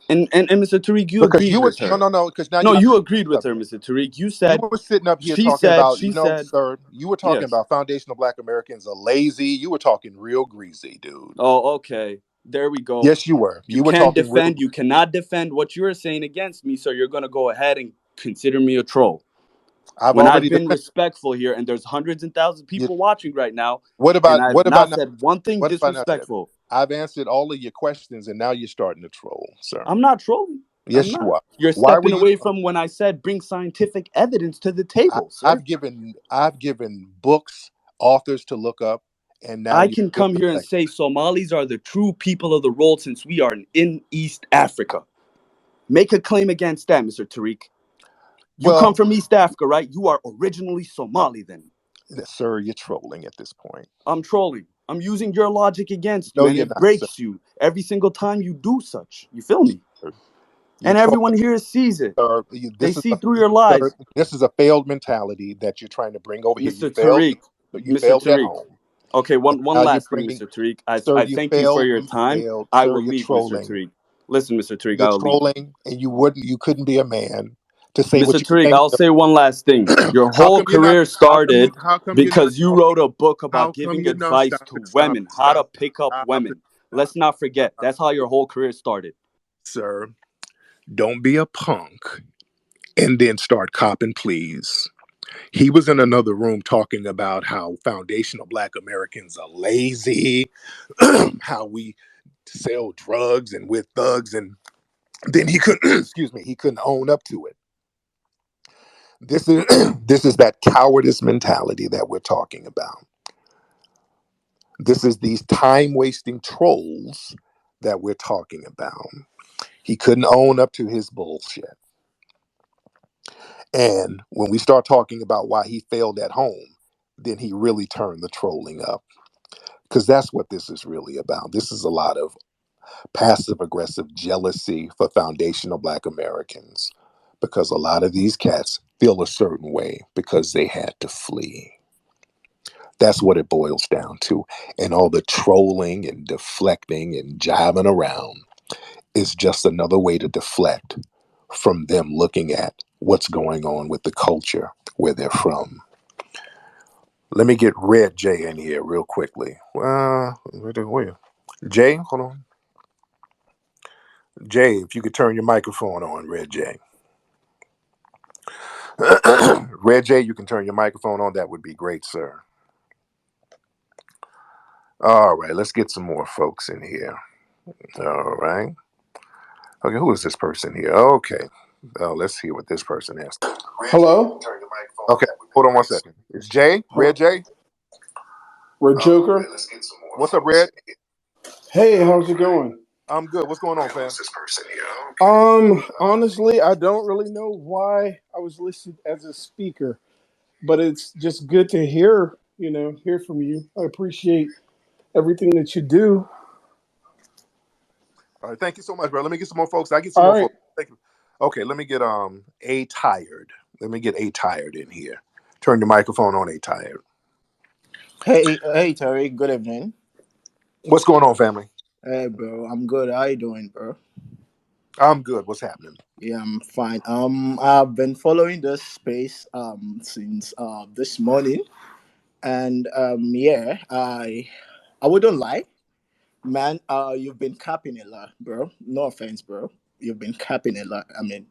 And Mr. Tariq, you Because agreed you were with no, her. no, no. Because now No, you're not you fixing agreed the with her, subject. Mr. Tariq. You You said, were sitting up here talking about, she said, sir. You were talking yes. about foundational Black Americans are lazy. You were talking real greasy, dude. Oh, okay. There we go. Yes, you were. You were talking real. You cannot defend what you're saying against me, so you're going to go ahead and consider me a troll. I've When I've already been defended. respectful here, and there's hundreds and thousands of You, people watching right now, what and about I've what about not not? said one thing What have I not said? disrespectful. I've answered all of your questions, and now you're starting to troll, sir. I'm not trolling. I'm Yes, you not. are. You're Why were stepping you? away from when I said bring scientific evidence to the table, sir. I've given books, authors to look up, and now I you're can still come here and deflecting. say Somalis are the true people of the world since we are in East Africa. Make a claim against that, Mr. Tariq. You come Well, from East Africa, right? You are originally Somali then. sir, you're trolling at this point. I'm trolling. I'm using your logic against you, No, and you're it not, sir. breaks you every single time you do such. You feel me? You're And trolling. everyone here sees it. Sir. They see through your lies. This is a failed mentality that you're trying to bring over here. Mr. Tariq. You Mr. failed at Tariq. home, Okay, and one now you're last thing, bringing. Mr. Tariq. Sir, I you thank you for failed. your You time. failed, I sir. will You're leave, Mr. trolling. Tariq. Listen, Mr. Tariq, You're I'll leave. trolling, and you couldn't be a man to say Mr. what you're Tariq, saying. I'll say one last thing. Your How whole come you're not? career started How come you're not because you talking? wrote a book How about come giving you're not? advice Stop to it! Stop women, it! how to Stop it! pick up Stop it! women. Stop Let's not it! forget, that's how your whole career started. Sir, don't be a punk and then start copping, please. He was in another room talking about how foundational Black Americans are lazy, how we sell drugs and we're thugs, and then he couldn't. Excuse me, he couldn't own up to it. This is this is that cowardice mentality that we're talking about. This is these time wasting trolls that we're talking about. He couldn't own up to his bullshit. And when we start talking about why he failed at home, then he really turned the trolling up. Because that's what this is really about. This is a lot of passive aggressive jealousy for foundational Black Americans. Because a lot of these cats feel a certain way because they had to flee. That's what it boils down to. And all the trolling and deflecting and jiving around is just another way to deflect from them looking at what's going on with the culture where they're from. Let me get Red J in here real quickly. Where? Jay, hold on. Jay, if you could turn your microphone on, Red J. Red J, you can turn your microphone on. That would be great, sir. All right, let's get some more folks in here. All right. Okay, who is this person here? Okay. Let's hear what this person has. Hello? Okay, hold on one second. It's Jay, Red J. Red Joker? What's up, Red? Hey, how's it going? I'm good. What's going on, fam? Honestly, I don't really know why I was listed as a speaker, but it's just good to hear from you. I appreciate everything that you do. All right, thank you so much, bro. Let me get some more folks. I get some All more right. folks. Thank you. Okay, let me get A Tired. Let me get A Tired in here. Turn your microphone on, A Tired. Hey, Terry. Good evening. What's going on, family? Hey, bro. I'm good. How you doing, bro? I'm good. What's happening? Yeah, I'm fine. I've been following this space since this morning, and yeah, I wouldn't lie, man. You've been capping a lot, bro. No offense, bro. You've been capping a lot. I mean,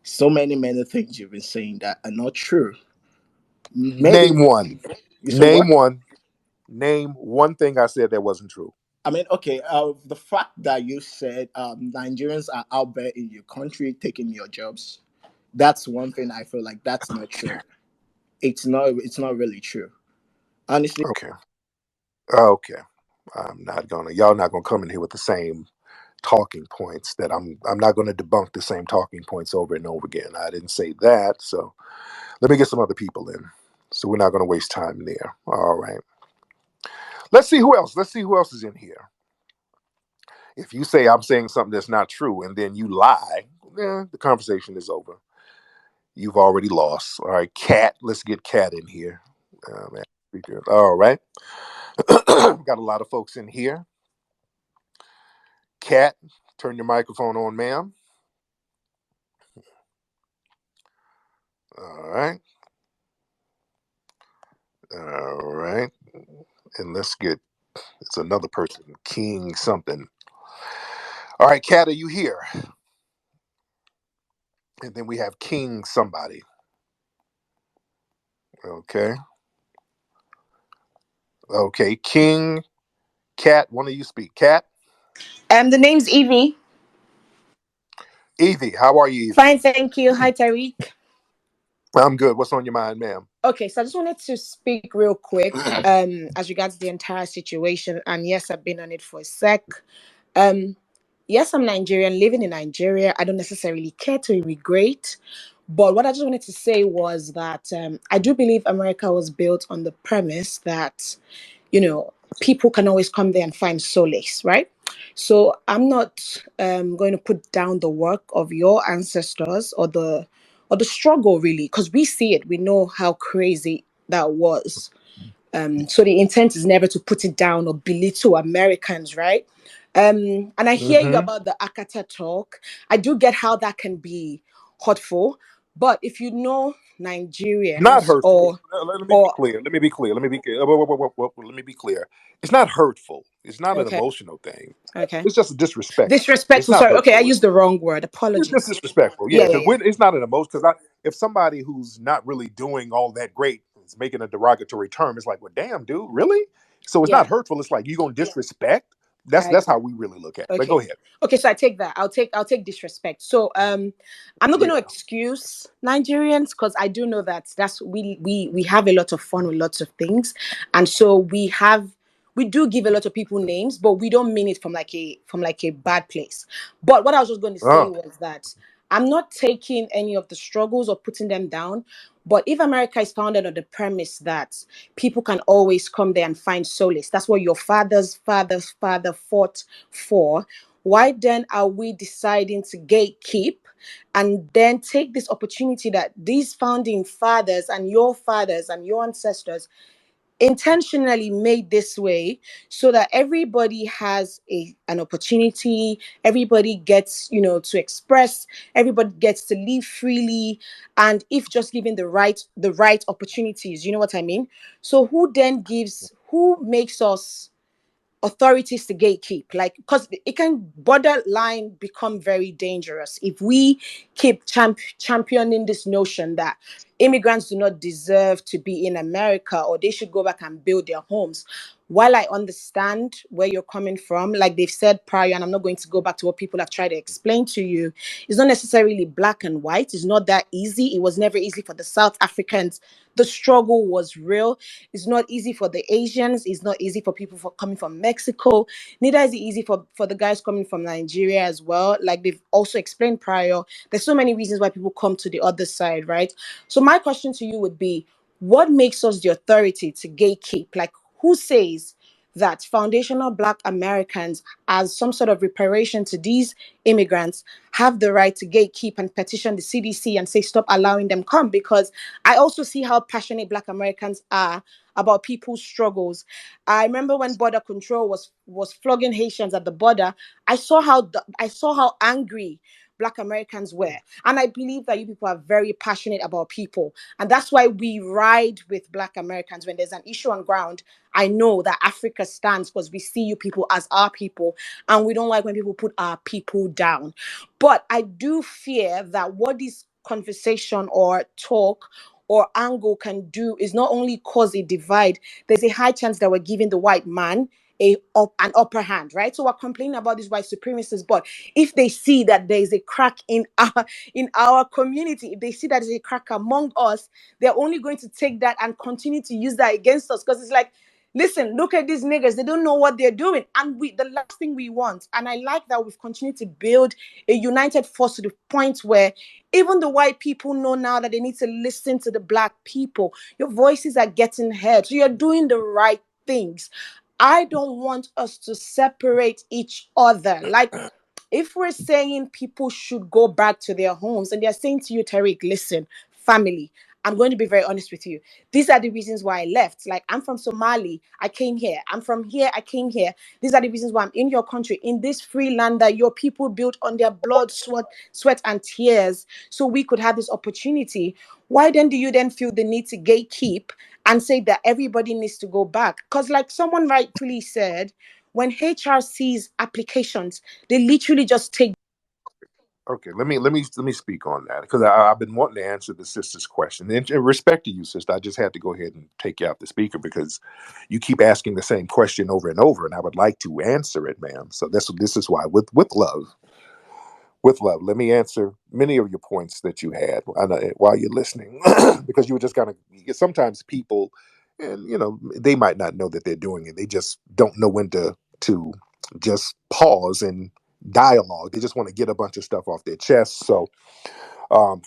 so many things you've been saying that are not true. Maybe Name one. you said Name what? one. Name one thing I said that wasn't true. I mean, okay, the fact that you said Nigerians are out there in your country taking your jobs. That's one thing I feel like that's not true. It's not really true. Honestly, Okay. Okay. Y'all not gonna come in here with the same talking points that I'm not gonna debunk the same talking points over and over again. I didn't say that. So let me get some other people in. So we're not gonna waste time there. All right. Let's see who else. Let's see who else is in here. If you say I'm saying something that's not true and then you lie, the conversation is over. You've already lost. All right, Cat. Let's get Cat in here. Man, all right. Got a lot of folks in here. Cat, turn your microphone on, ma'am. All right. All right. And let's get, it's another person, King something. All right, Cat, are you here? And then we have King somebody. Okay. Okay, King, Cat, one of you speak. Cat? The name's Evie. Evie, how are you, Evie? Fine, thank you. Hi, Tariq. I'm good. What's on your mind, ma'am? Okay, so I just wanted to speak real quick as regards the entire situation. And yes, I've been on it for a sec. Um, yes, I'm Nigerian, living in Nigeria. I don't necessarily care to immigrate. But what I just wanted to say was that I do believe America was built on the premise that, people can always come there and find solace, right? So I'm not going to put down the work of your ancestors or the struggle really, because we see it. We know how crazy that was. So the intent is never to put it down or belittle Americans, right? And I hear you Mm-hmm. about the Akata talk. I do get how that can be hurtful, but if you know Not Nigerians hurtful. Let me be or clear. Let me be clear. Let me be clear. Let me be clear. It's not hurtful. It's not an okay, emotional thing. okay, It's just a disrespect. It's disrespectful. not Sorry, okay, I hurtful. used the wrong word. It's just Apologies. disrespectful. Yeah, Yeah, yeah, because yeah, it's not an emotion. Because if somebody who's not really doing all that great is making a derogatory term, it's like, well, damn, dude, really? So it's not yeah. hurtful. It's like you gonna disrespect. That's how we really look at it. But Okay. go ahead. Okay, so I take that. I'll take disrespect. So I'm not going Yeah. to excuse Nigerians because I do know that that's we have a lot of fun with lots of things. And so we do give a lot of people names, but we don't mean it from like a bad place. But what I was just going to say Oh. was that I'm not taking any of the struggles or putting them down. But if America is founded on the premise that people can always come there and find solace, that's what your father's father fought for. Why then are we deciding to gatekeep and then take this opportunity that these founding fathers and your ancestors intentionally made this way so that everybody has an opportunity, everybody gets to express, everybody gets to live freely, and if just given the right opportunities, you know what I mean? So who makes us authorities to gatekeep, like, because it can borderline become very dangerous if we keep championing this notion that immigrants do not deserve to be in America or they should go back and build their homes. While I understand where you're coming from, like they've said prior, and I'm not going to go back to what people have tried to explain to you, it's not necessarily black and white. It's not that easy. It was never easy for the South Africans. The struggle was real. It's not easy for the Asians. It's not easy for people coming from Mexico. Neither is it easy for the guys coming from Nigeria as well. Like they've also explained prior, there's so many reasons why people come to the other side, right? So my question to you would be, what makes us the authority to gatekeep? Like, who says that foundational Black Americans, as some sort of reparation to these immigrants, have the right to gatekeep and petition the CDC and say, stop allowing them come? Because I also see how passionate Black Americans are about people's struggles. I remember when border control was flogging Haitians at the border. I saw how angry Black Americans were, and I believe that you people are very passionate about people, and that's why we ride with Black Americans when there's an issue on ground. I know that Africa stands because we see you people as our people, and we don't like when people put our people down. But I do fear that what this conversation or talk or angle can do is not only cause a divide, there's a high chance that we're giving the white man an upper hand, right? So we're complaining about these white supremacists, but if they see that there is a crack in our community, if they see that there's a crack among us, they're only going to take that and continue to use that against us, because it's like, listen, look at these niggas, they don't know what they're doing. And the last thing we want, and I like that we've continued to build a united force to the point where even the white people know now that they need to listen to the black people. Your voices are getting heard, so you're doing the right things. I don't want us to separate each other. Like, if we're saying people should go back to their homes, and they're saying to you, Tariq, listen, family, I'm going to be very honest with you. These are the reasons why I left. Like, I'm from Somali, I came here. I'm from here, I came here. These are the reasons why I'm in your country, in this free land that your people built on their blood, sweat, and tears, so we could have this opportunity. Why then do you then feel the need to gatekeep and say that everybody needs to go back? Because, like someone rightfully said, when HR sees applications, they literally just take. Okay, let me speak on that because I've been wanting to answer the sister's question. And in respect to you, sister, I just had to go ahead and take you out the speaker because you keep asking the same question over and over, and I would like to answer it, ma'am. So this is why, with love, let me answer many of your points that you had while you're listening, because you were just kind of sometimes people, and they might not know that they're doing it. They just don't know when to just pause and dialogue. They just want to get a bunch of stuff off their chest. So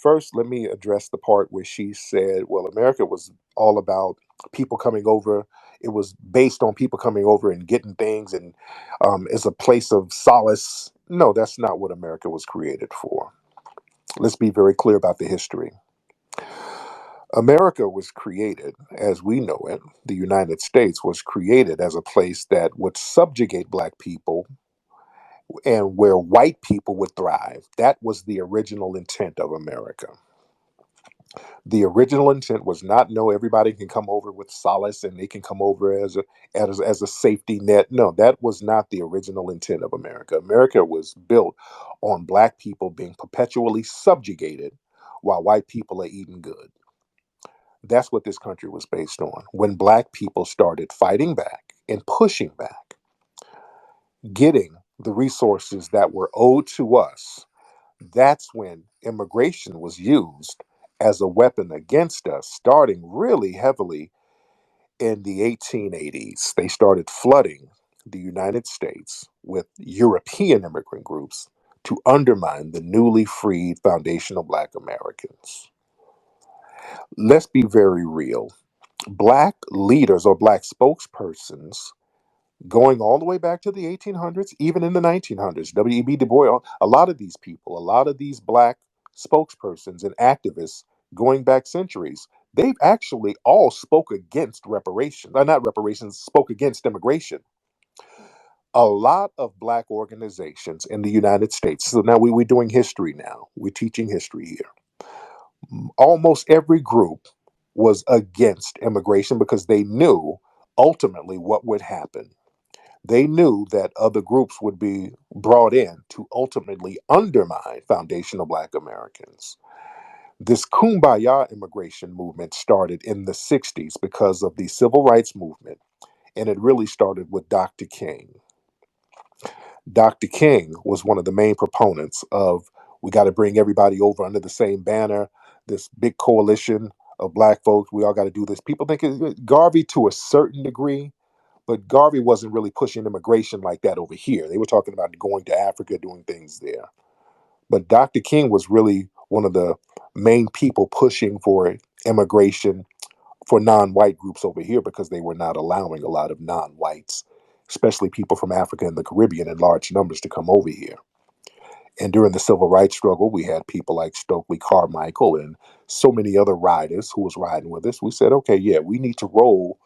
first, let me address the part where she said, well, America was all about people coming over. It was based on people coming over and getting things and as a place of solace. No, that's not what America was created for. Let's be very clear about the history. America was created as we know it. The United States was created as a place that would subjugate black people and where white people would thrive. That was the original intent of America. The original intent was not, no, everybody can come over with solace and they can come over as a safety net. No, that was not the original intent of America. America was built on black people being perpetually subjugated while white people are eating good. That's what this country was based on. When black people started fighting back and pushing back, getting the resources that were owed to us, that's when immigration was used as a weapon against us, starting really heavily in the 1880s. They started flooding the United States with European immigrant groups to undermine the newly freed foundational black Americans. Let's be very real. Black leaders or black spokespersons going all the way back to the 1800s, even in the 1900s, W.E.B. Du Bois, a lot of these people, a lot of these black spokespersons and activists going back centuries, they've actually all spoke against reparations, not reparations, spoke against immigration. A lot of black organizations in the United States, so now we're doing history now, we're teaching history here. Almost every group was against immigration because they knew ultimately what would happen. They knew that other groups would be brought in to ultimately undermine foundational black Americans. This kumbaya immigration movement started in the 60s because of the civil rights movement, and it really started with Dr. King. Dr. King was one of the main proponents of we got to bring everybody over under the same banner, this big coalition of black folks. We all got to do this. People think Garvey to a certain degree, but Garvey wasn't really pushing immigration like that over here. They were talking about going to Africa, doing things there. But Dr. King was really one of the main people pushing for immigration for non-white groups over here because they were not allowing a lot of non-whites, especially people from Africa and the Caribbean in large numbers to come over here. And during the civil rights struggle, we had people like Stokely Carmichael and so many other riders who was riding with us. We said, okay, yeah, we need to roll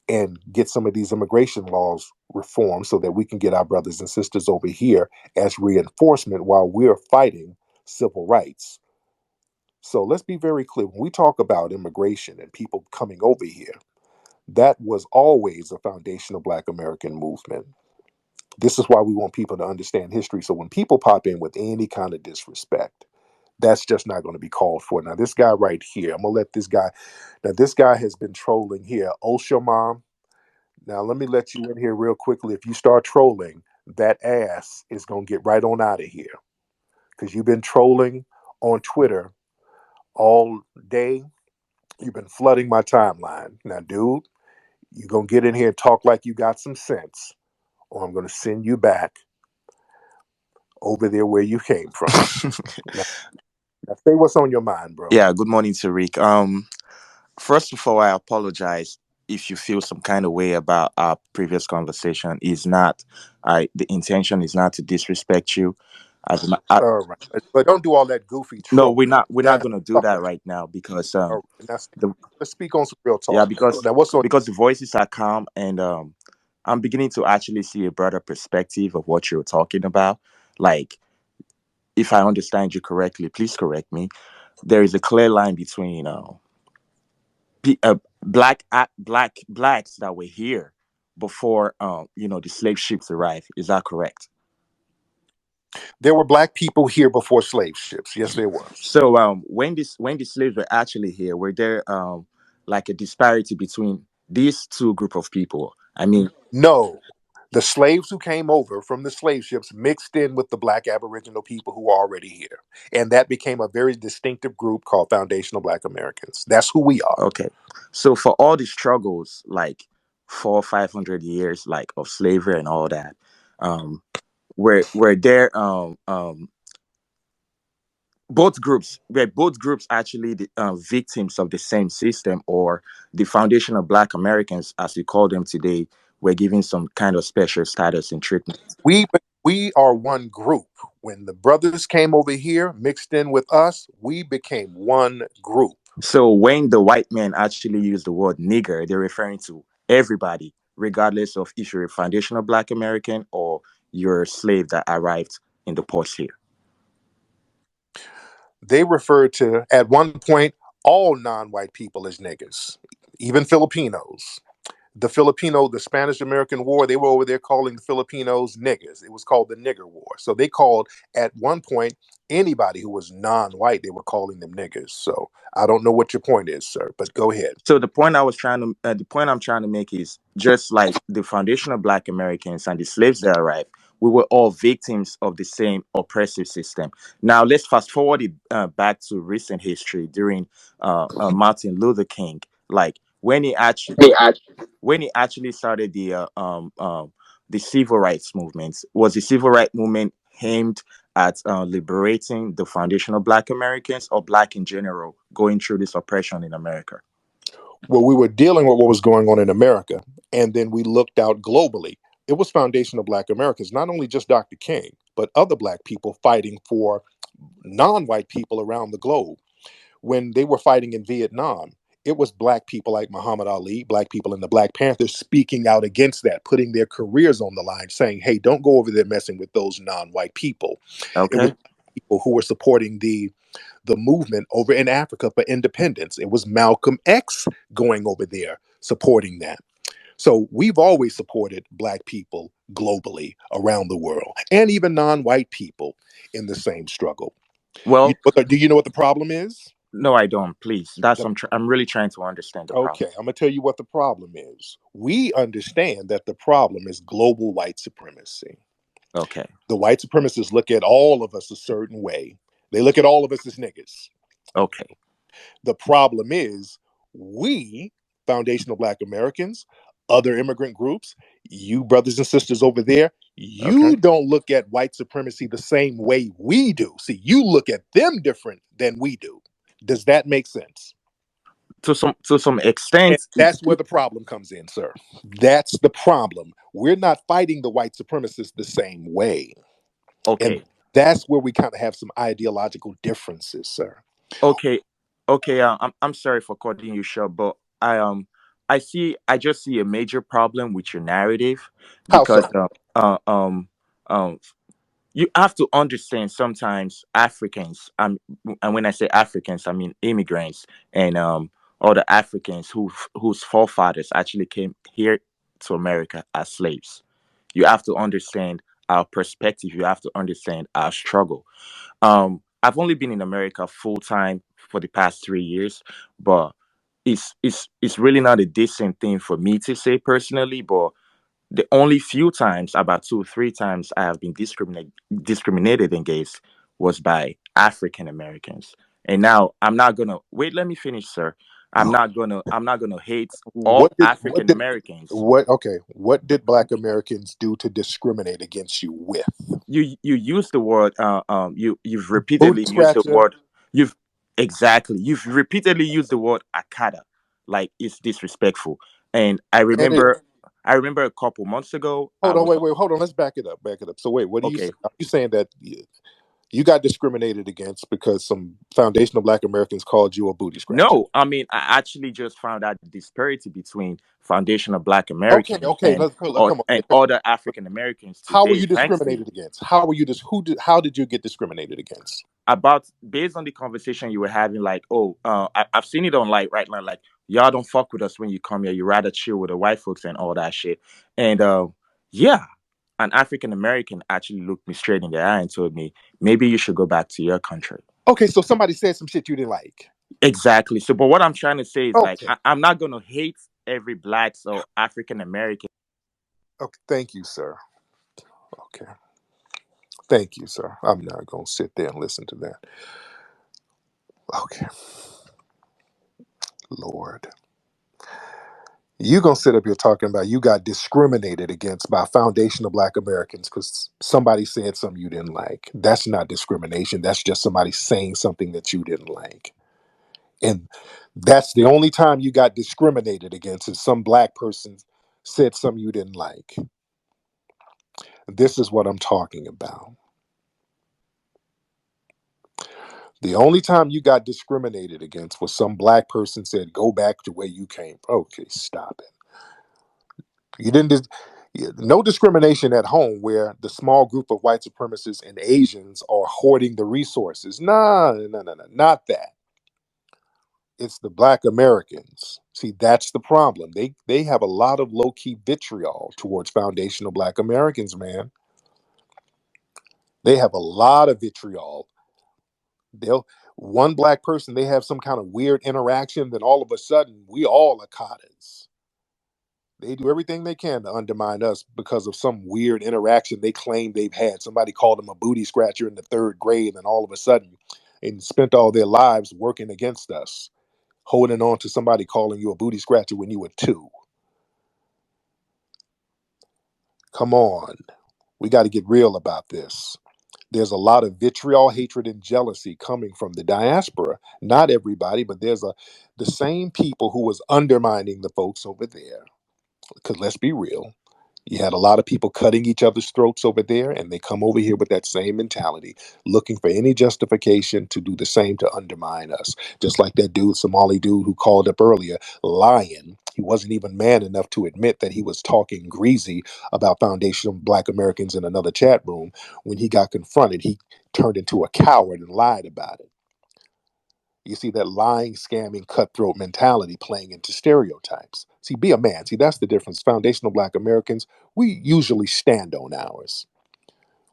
and get some of these immigration laws reformed so that we can get our brothers and sisters over here as reinforcement while we're fighting civil rights. So let's be very clear. When we talk about immigration and people coming over here, that was always a foundational Black American movement. This is why we want people to understand history. So when people pop in with any kind of disrespect, that's just not going to be called for. Now, this guy right here, I'm going to let this guy, now this guy has been trolling here. Oshomam, Now let me let you in here real quickly. If you start trolling, that ass is gonna get right on out of here because you've been trolling on Twitter all day. You've been flooding my timeline. Now, dude, you gonna get in here and talk like you got some sense, or I'm gonna send you back over there where you came from. Now, now say what's on your mind, bro. Yeah, good morning, Tariq. First of all, I apologize if you feel some kind of way about our previous conversation. Is not, the intention is not to disrespect you. All right, but don't do all that goofy No, trolling. we're Now not gonna do talk that like right now because all right. Now the let's speak on some real yeah, talk. Now what's on? because the voices are calm, and I'm beginning to actually see a broader perspective of what you're talking about. Like, if I understand you correctly, please correct me. There is a clear line between blacks that were here before the slave ships arrived. Is that correct? There were black people here before slave ships. Yes, there was. So when the slaves were actually here, were there like a disparity between these two group of people? I mean, No, the slaves who came over from the slave ships mixed in with the black Aboriginal people who were already here, and that became a very distinctive group called Foundational Black Americans. That's who we are. okay. So for all the struggles, like 400 or 500 years, like of slavery and all that, um, were there both groups actually the victims of the same system, or the foundation of black Americans, as we call them today, were given some kind of special status and treatment? We we are one group. When the brothers came over here, mixed in with us, we became one group. So when the white men actually use the word nigger, they're referring to everybody, regardless of if you're a foundational black American or you're a slave that arrived in the ports here. They referred to at one point all non-white people as niggas, even Filipinos. The Spanish American War, they were over there calling the Filipinos niggers. It was called the Nigger War. So they called at one point anybody who was non-white, they were calling them niggers. So I don't know what your point is, sir, but go ahead. So the point I'm trying to make is just like the foundational black Americans and the slaves that arrived, we were all victims of the same oppressive system. Now let's fast forward it back to recent history during Martin Luther King, like when he actually started the civil rights movement. Was the civil rights movement aimed at liberating the foundational black Americans or black in general going through this oppression in America? Well, we were dealing with what was going on in America, and then we looked out globally. It was foundational black Americans, not only just Dr. King, but other black people fighting for non-white people around the globe. When they were fighting in Vietnam, it was black people like Muhammad Ali, black people in the Black Panthers speaking out against that, putting their careers on the line, saying, hey, don't go over there messing with those non-white people. It was Okay. people who were supporting the movement over in Africa for independence. It was Malcolm X going over there supporting that. So we've always supported black people globally around the world, and even non-white people in the same struggle. Well, Do you know what the problem is? no, I don't. Please, that's The I'm really trying to understand the Okay, problem. I'm gonna tell you what the problem is. We understand that the problem is global white supremacy. Okay. The white supremacists look at all of us a certain way. They look at all of us as niggas. Okay. The problem is we, foundational black Americans, other immigrant groups, you brothers and sisters over there, Okay. you don't look at white supremacy the same way we do. See, you look at them different than we do. Does that make sense? To some And extent, that's where the problem comes in, sir. That's the problem. We're not fighting the white supremacists the same way. And okay. that's where we kind of have some ideological differences, sir. Okay. Okay. I'm sorry for cutting you short, but I just see a major problem with your narrative How because so? um you have to understand sometimes Africans, and when I say Africans, I mean immigrants and other Africans whose forefathers actually came here to America as slaves. You have to understand our perspective. You have to understand our struggle. I've only been in America full time for the past 3 years, but it's really not a decent thing for me to say personally, but the only few times, about 2 or 3 times, I have been discriminated against was by African Americans. And now I'm not gonna wait. Let me finish, sir. I'm not gonna hate all What did what African did Americans. what okay? What did Black Americans do to discriminate against you with? You use the word you've Booty repeatedly used the scratcher. word you've exactly you've repeatedly used the word akada, like it's disrespectful. And And it, I remember a couple months ago I hold on, was wait, hold on. Let's back it up. Back it up. So wait, what are you okay. saying? Are you saying that you got discriminated against because some foundational Black Americans called you a booty scratcher? No, I mean, I actually just found out the disparity between foundational Black Okay, Americans okay. Let's come on. and other African Americans How were today, you thanks to discriminated against? How were you just who did how did you get discriminated against? about based on the conversation you were having, like, oh, I've seen it on like right now, like y'all don't fuck with us when you come here. You rather chill with the white folks and all that shit. And yeah, an African American actually looked me straight in the eye and told me, maybe you should go back to your country. Okay, so somebody said some shit you didn't like. Exactly. So, but what I'm trying to say is like, Okay. I'm not gonna hate every black or African American. Okay. Thank you, sir. Okay. Thank you, sir. I'm not gonna sit there and listen to that. Okay. Lord. You gonna sit up here talking about you got discriminated against by foundational Black Americans because somebody said something you didn't like. That's not discrimination. That's just somebody saying something that you didn't like. And that's the only time you got discriminated against is some Black person said something you didn't like. This is what I'm talking about. The only time you got discriminated against was some Black person said, go back to where you came from. Okay, stop it. You didn't dis- no discrimination at home where the small group of white supremacists and Asians are hoarding the resources. Nah, no, no, no, not that. It's the Black Americans. See, that's the problem. They have a lot of low key vitriol towards foundational Black Americans, man. They have a lot of vitriol. They'll one Black person, they have some kind of weird interaction, then all of a sudden we all are Akatas. They do everything they can to undermine us because of some weird interaction they claim they've had. Somebody called them a booty scratcher in the third grade, and all of a sudden, and spent all their lives working against us, holding on to somebody calling you a booty scratcher when you were 2. Come on. We got to get real about this. There's a lot of vitriol, hatred, and jealousy coming from the diaspora. Not everybody, but there's the same people who was undermining the folks over there. Because let's be real, you had a lot of people cutting each other's throats over there, and they come over here with that same mentality, looking for any justification to do the same to undermine us. Just like that dude, Somali dude who called up earlier, lying. He wasn't even man enough to admit that he was talking greasy about foundational Black Americans in another chat room. When he got confronted, he turned into a coward and lied about it. You see that lying, scamming, cutthroat mentality playing into stereotypes. See, be a man. See, that's the difference. Foundational Black Americans, we usually stand on ours.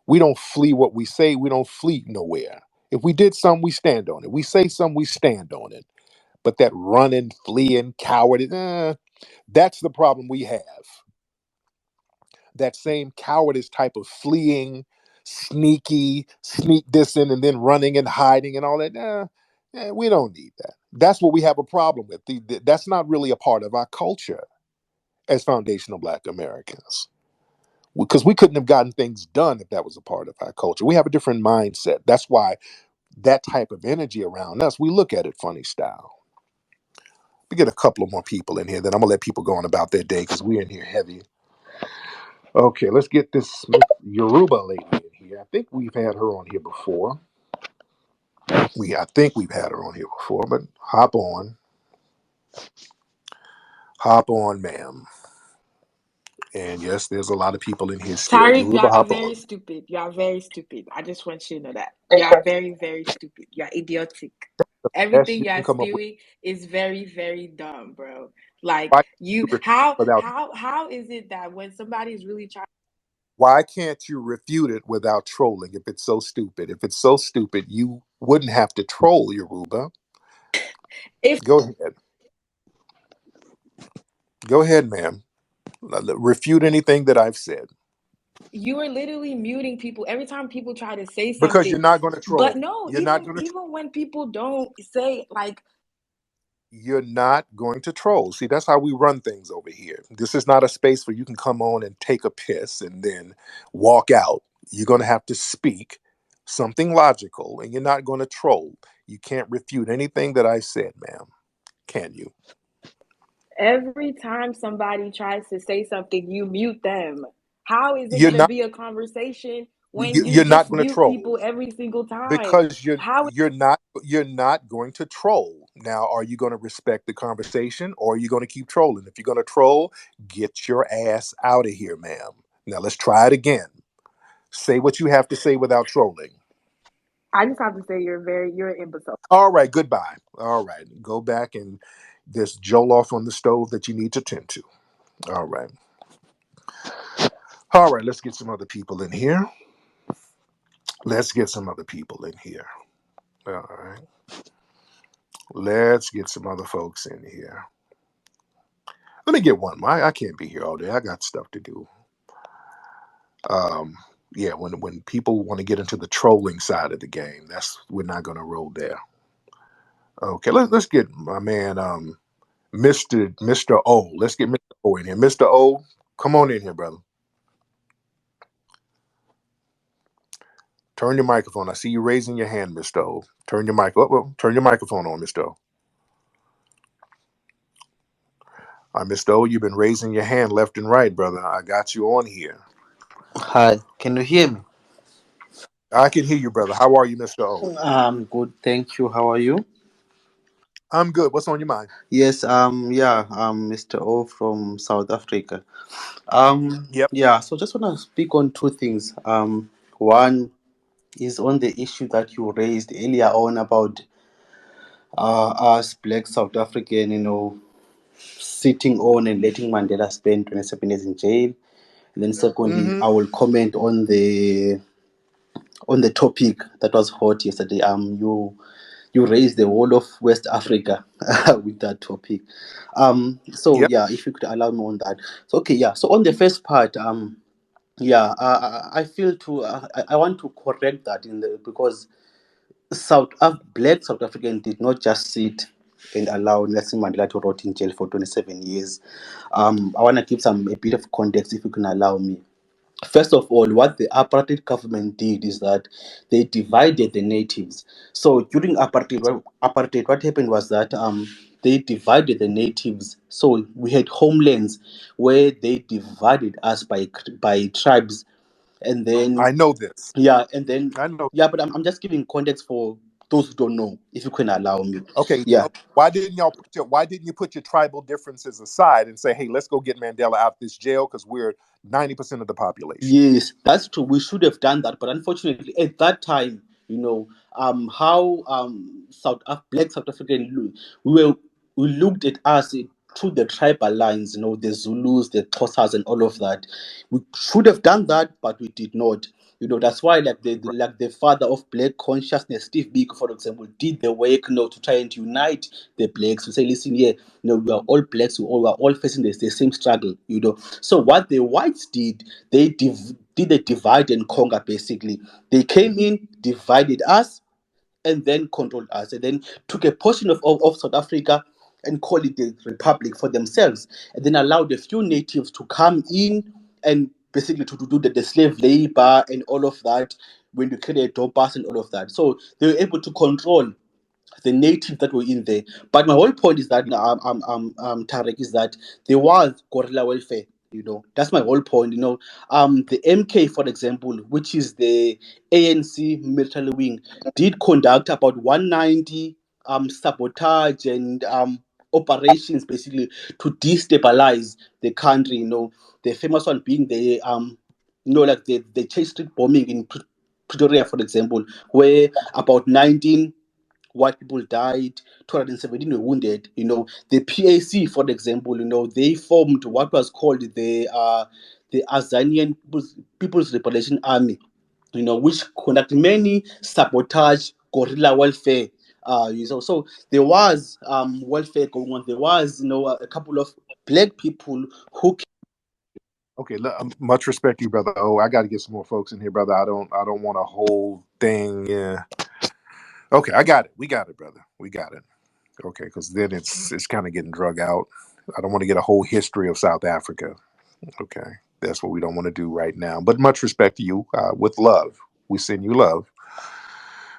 We don't flee what we say. We don't flee nowhere. If we did something, we stand on it. We say something, we stand on it. But that running, fleeing, coward, that's the problem we have. That same cowardice type of fleeing, sneaky, sneak dissing, and then running and hiding and all that. We don't need that. That's what we have a problem with. That's not really a part of our culture as foundational Black Americans. Because we couldn't have gotten things done if that was a part of our culture. We have a different mindset. That's why that type of energy around us, we look at it funny style. We get a couple of more people in here, then I'm gonna let people go on about their day because we're in here heavy. Okay, let's get this Miss Yoruba lady in here. I think we've had her on here before. I think we've had her on here before, but hop on, ma'am. And yes, there's a lot of people in here still. Tariq, you Yoruba, are hop very on. stupid. You are very stupid. I just want you to know that. You are very, very stupid. You are idiotic. Best Everything you you can are come up with. spewing is very, very dumb, bro. Like Why can't you, you refute how, it without? how, how is it that when somebody is really trying, Why can't you refute it without trolling? If it's so stupid, you wouldn't have to troll Yoruba. if Go ahead. Go ahead, ma'am. Refute anything that I've said You are literally muting people every time people try to say because you're something. not going to But troll. no, You're not even going to. even when people don't say like You're not going to troll. See, that's how we run things over here. This is not a space where you can come on and take a piss and then walk out. You're going to have to speak something logical, and you're not going to troll. You can't refute anything that I said, ma'am. Can you? every time somebody tries to say something, you mute them. How is it You're gonna not. be a conversation when you You're just not going to mute troll people every single time? because you're How you're not you're not going to troll. Now, are you going to respect the conversation, or are you going to keep trolling? If you're going to troll, get your ass out of here, ma'am. Now let's try it again. Say what you have to say without trolling. I just have to say you're an imbecile. All right, goodbye. All right, go back and there's Jollof on the stove that you need to tend to. All right. All right, let's get some other people in here. Let's get some other people in here. All right. Let's get some other folks in here. Let me get one. I can't be here all day. I got stuff to do. Um, yeah, when people want to get into the trolling side of the game, that's we're not gonna roll there. Okay, let's get my man Mr. O. Let's get Mr. O in here. Mr. O, come on in here, brother. Turn your microphone. I see you raising your hand, Mr. O. Turn your mic up. Turn your microphone on, Mr. O. Mr. O, you've been raising your hand left and right, brother. I got you on here. Hi, can you hear me? I can hear you, brother. How are you, Mr. O? I'm good, thank you. How are you? I'm good. What's on your mind? Yes, yeah, I'm Mr. O from South Africa. Yep. Yeah, so just want to speak on two things. One is on the issue that you raised earlier on about us black South African, sitting on and letting Mandela spend 27 years in jail. And then secondly, Mm-hmm. I will comment on the topic that was hot yesterday. You raised the whole of West Africa with that topic. So Yep. yeah, if you could allow me on that. So okay, yeah. So on the first part, yeah, I feel to I want to correct that because Black South African did not just sit and allow Nelson Mandela to rot in jail for 27 years. I want to give a bit of context, if you can allow me. First of all, what the apartheid government did is that they divided the natives. So during apartheid, what happened was that they divided the natives. So we had homelands where they divided us by tribes, and then I know this. yeah, and then I know. yeah. But I'm just giving context for those who don't know. If you can allow me, Okay. yeah. Why didn't you put your tribal differences aside and say, hey, let's go get Mandela out this jail because we're 90% of the population? Yes, that's true. We should have done that, but unfortunately, at that time, how Black South African we looked at us through the tribal lines, the Zulus, the Xhosas, and all of that. We should have done that, but we did not. That's why, like Right. like the father of Black consciousness, Steve Biko, for example, did the work, to try and unite the blacks to say, listen, here, we are all blacks, we are all facing the same struggle. So what the whites did, they did a divide and conquer. Basically, they came in, divided us, and then controlled us, and then took a portion of South Africa and called it the republic for themselves, and then allowed a few natives to come in and basically to do the slave labor and all of that, when you create a pass and all of that. So they were able to control the natives that were in there. But my whole point is that Tarek, is that there was guerrilla welfare. That's my whole point. The MK, for example, which is the ANC military wing, did conduct about 190 sabotage and operations, basically to destabilize the country. The famous one being like the Chase Street bombing in Pretoria, for example, where about 19 white people died, 217 were wounded. The PAC, for example, they formed what was called the Azanian People's Liberation Army, which conducted many sabotage, guerrilla warfare. So there was welfare going on. There was, a couple of black people who Okay, much respect to you, brother. Oh, I got to get some more folks in here, brother. I don't want a whole thing. Yeah. Okay, I got it. We got it, brother. We got it. Okay, because then it's kind of getting drug out. I don't want to get a whole history of South Africa. Okay, that's what we don't want to do right now. But much respect to you. With love, we send you love.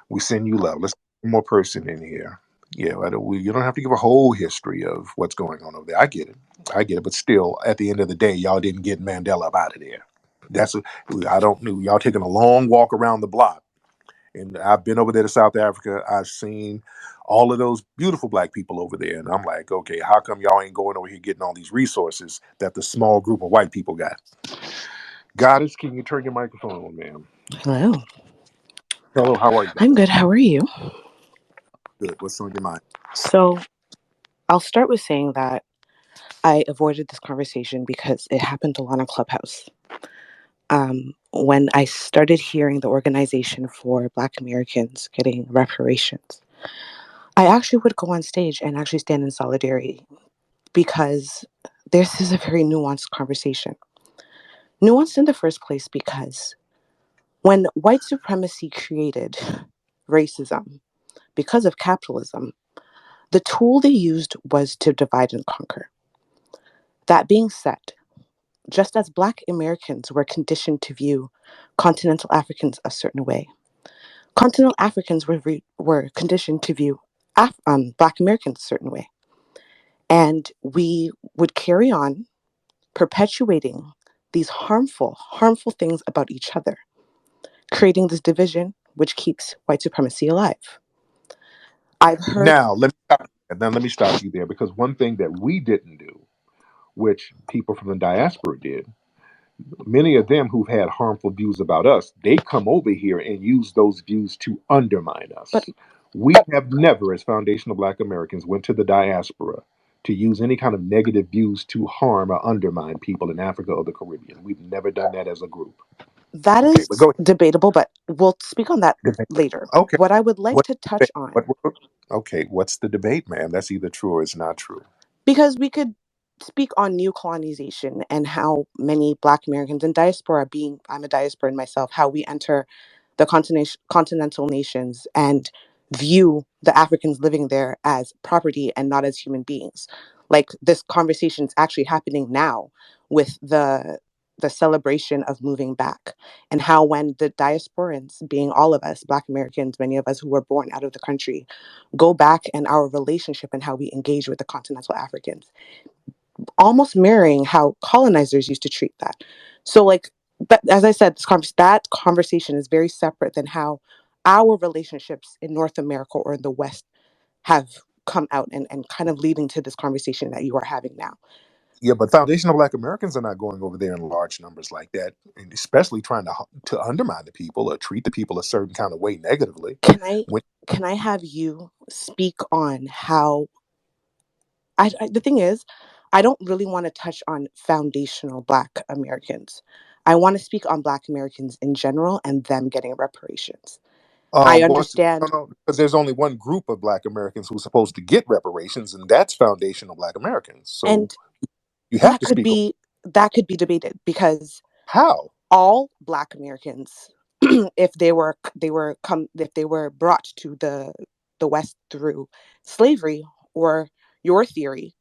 We send you love. Let's get one more person in here. Yeah, you don't have to give a whole history of what's going on over there. I get it. I get it. But still, at the end of the day, y'all didn't get Mandela up out of there. That's a, I don't know. Y'all taking a long walk around the block. And I've been over there to South Africa. I've seen all of those beautiful black people over there. And I'm like, okay, how come y'all ain't going over here getting all these resources that the small group of white people got? Goddess, can you turn your microphone on, ma'am? Hello. Hello, how are you, I'm Goddess? good. How are you? Good. What's on your mind? So, I'll start with saying that I avoided this conversation because it happened a lot on Clubhouse. When I started hearing the Organization for Black Americans getting reparations, I actually would go on stage and actually stand in solidarity because this is a very nuanced conversation. Nuanced in the first place because when white supremacy created racism because of capitalism, the tool they used was to divide and conquer. That being said, just as Black Americans were conditioned to view continental Africans a certain way, continental Africans were conditioned to view Black Americans a certain way. And we would carry on perpetuating these harmful things about each other, creating this division which keeps white supremacy alive. I've heard. Now let me stop you there because one thing that we didn't do, which people from the diaspora did, many of them who've had harmful views about us, they come over here and use those views to undermine But us. We have never, as foundational Black Americans, went to the diaspora to use any kind of negative views to harm or undermine people in Africa or the Caribbean. We've never done that as a group. that Okay, but is go debatable, but we'll speak on that ahead. later. Okay, What I would like what? to touch on, Okay, what's the debate, ma'am? That's either true or it's not true. because we could speak on new colonization and how many Black Americans in diaspora, being I'm a diasporan myself, how we enter the continental nations and view the Africans living there as property and not as human beings. Like this conversation is actually happening now with the celebration of moving back, and how when the diasporans, being all of us, Black Americans, many of us who were born out of the country, go back and our relationship and how we engage with the continental Africans, almost mirroring how colonizers used to treat that. So like, but as I said, that conversation is very separate than how our relationships in North America or in the West have come out and kind of leading to this conversation that you are having now. Yeah, but foundational Black Americans are not going over there in large numbers like that, and especially trying to undermine the people or treat the people a certain kind of way negatively. Can I When can I have you speak on how the thing is, I don't really want to touch on foundational Black Americans. I want to speak on Black Americans in general and them getting reparations. I what's no, understand, no, because there's only one group of Black Americans who's supposed to get reparations, and that's foundational Black Americans. So and you have that to could speak on be that could be debated because how. all Black Americans, if they were brought to the West through slavery or your theory,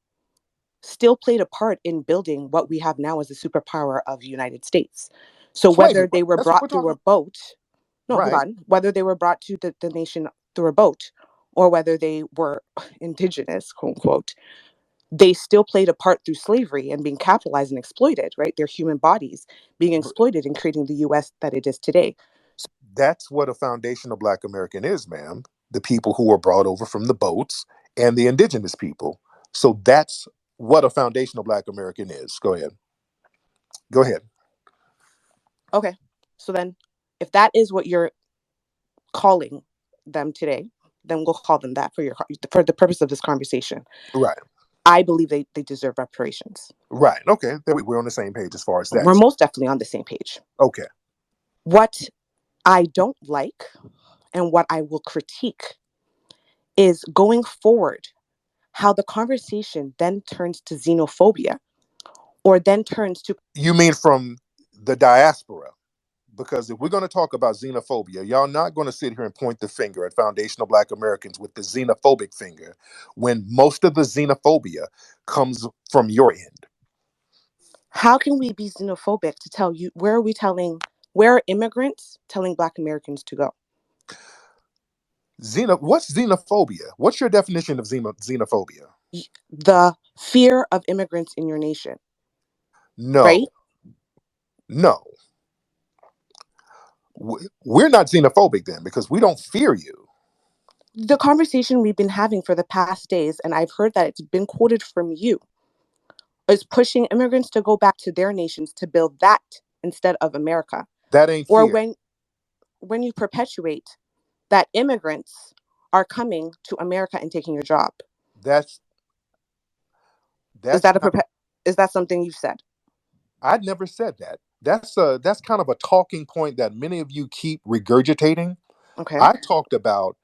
still played a part in building what we have now as a superpower of the United States. So whether Slavery. they were That's what we're brought through talking a about, boat, no, hold right? on, whether they were brought to the nation through a boat or whether they were indigenous, quote unquote, they still played a part through slavery and being capitalized and exploited, right? Their human bodies being exploited in creating the US that it is today. So, That's what a foundational Black American is, ma'am. The people who were brought over from the boats and the indigenous people. So that's what a foundational Black American is. Go ahead. Go ahead. okay. So then if that is what you're calling them today, then we'll call them that for the purpose of this conversation. Right. I believe they deserve reparations. Right. Okay. We're on the same page as far as We're that's most definitely on the same page. okay. What I don't like and what I will critique is going forward how the conversation then turns to xenophobia or then turns to. You mean from the diaspora? Because if we're going to talk about xenophobia, y'all not going to sit here and point the finger at foundational Black Americans with the xenophobic finger when most of the xenophobia comes from your end. How can we be xenophobic to tell you where are immigrants telling Black Americans to go? What's xenophobia? What's your definition of xenophobia? The fear of immigrants in your nation, right? No, no. We're not xenophobic then because we don't fear you. The conversation we've been having for the past days, and I've heard that it's been quoted from you, is pushing immigrants to go back to their nations to build that instead of America. That ain't Or fear. when you perpetuate that immigrants are coming to America and taking your job. That's is that something you've said? I'd never said that. That's kind of a talking point that many of you keep regurgitating. Okay. I talked about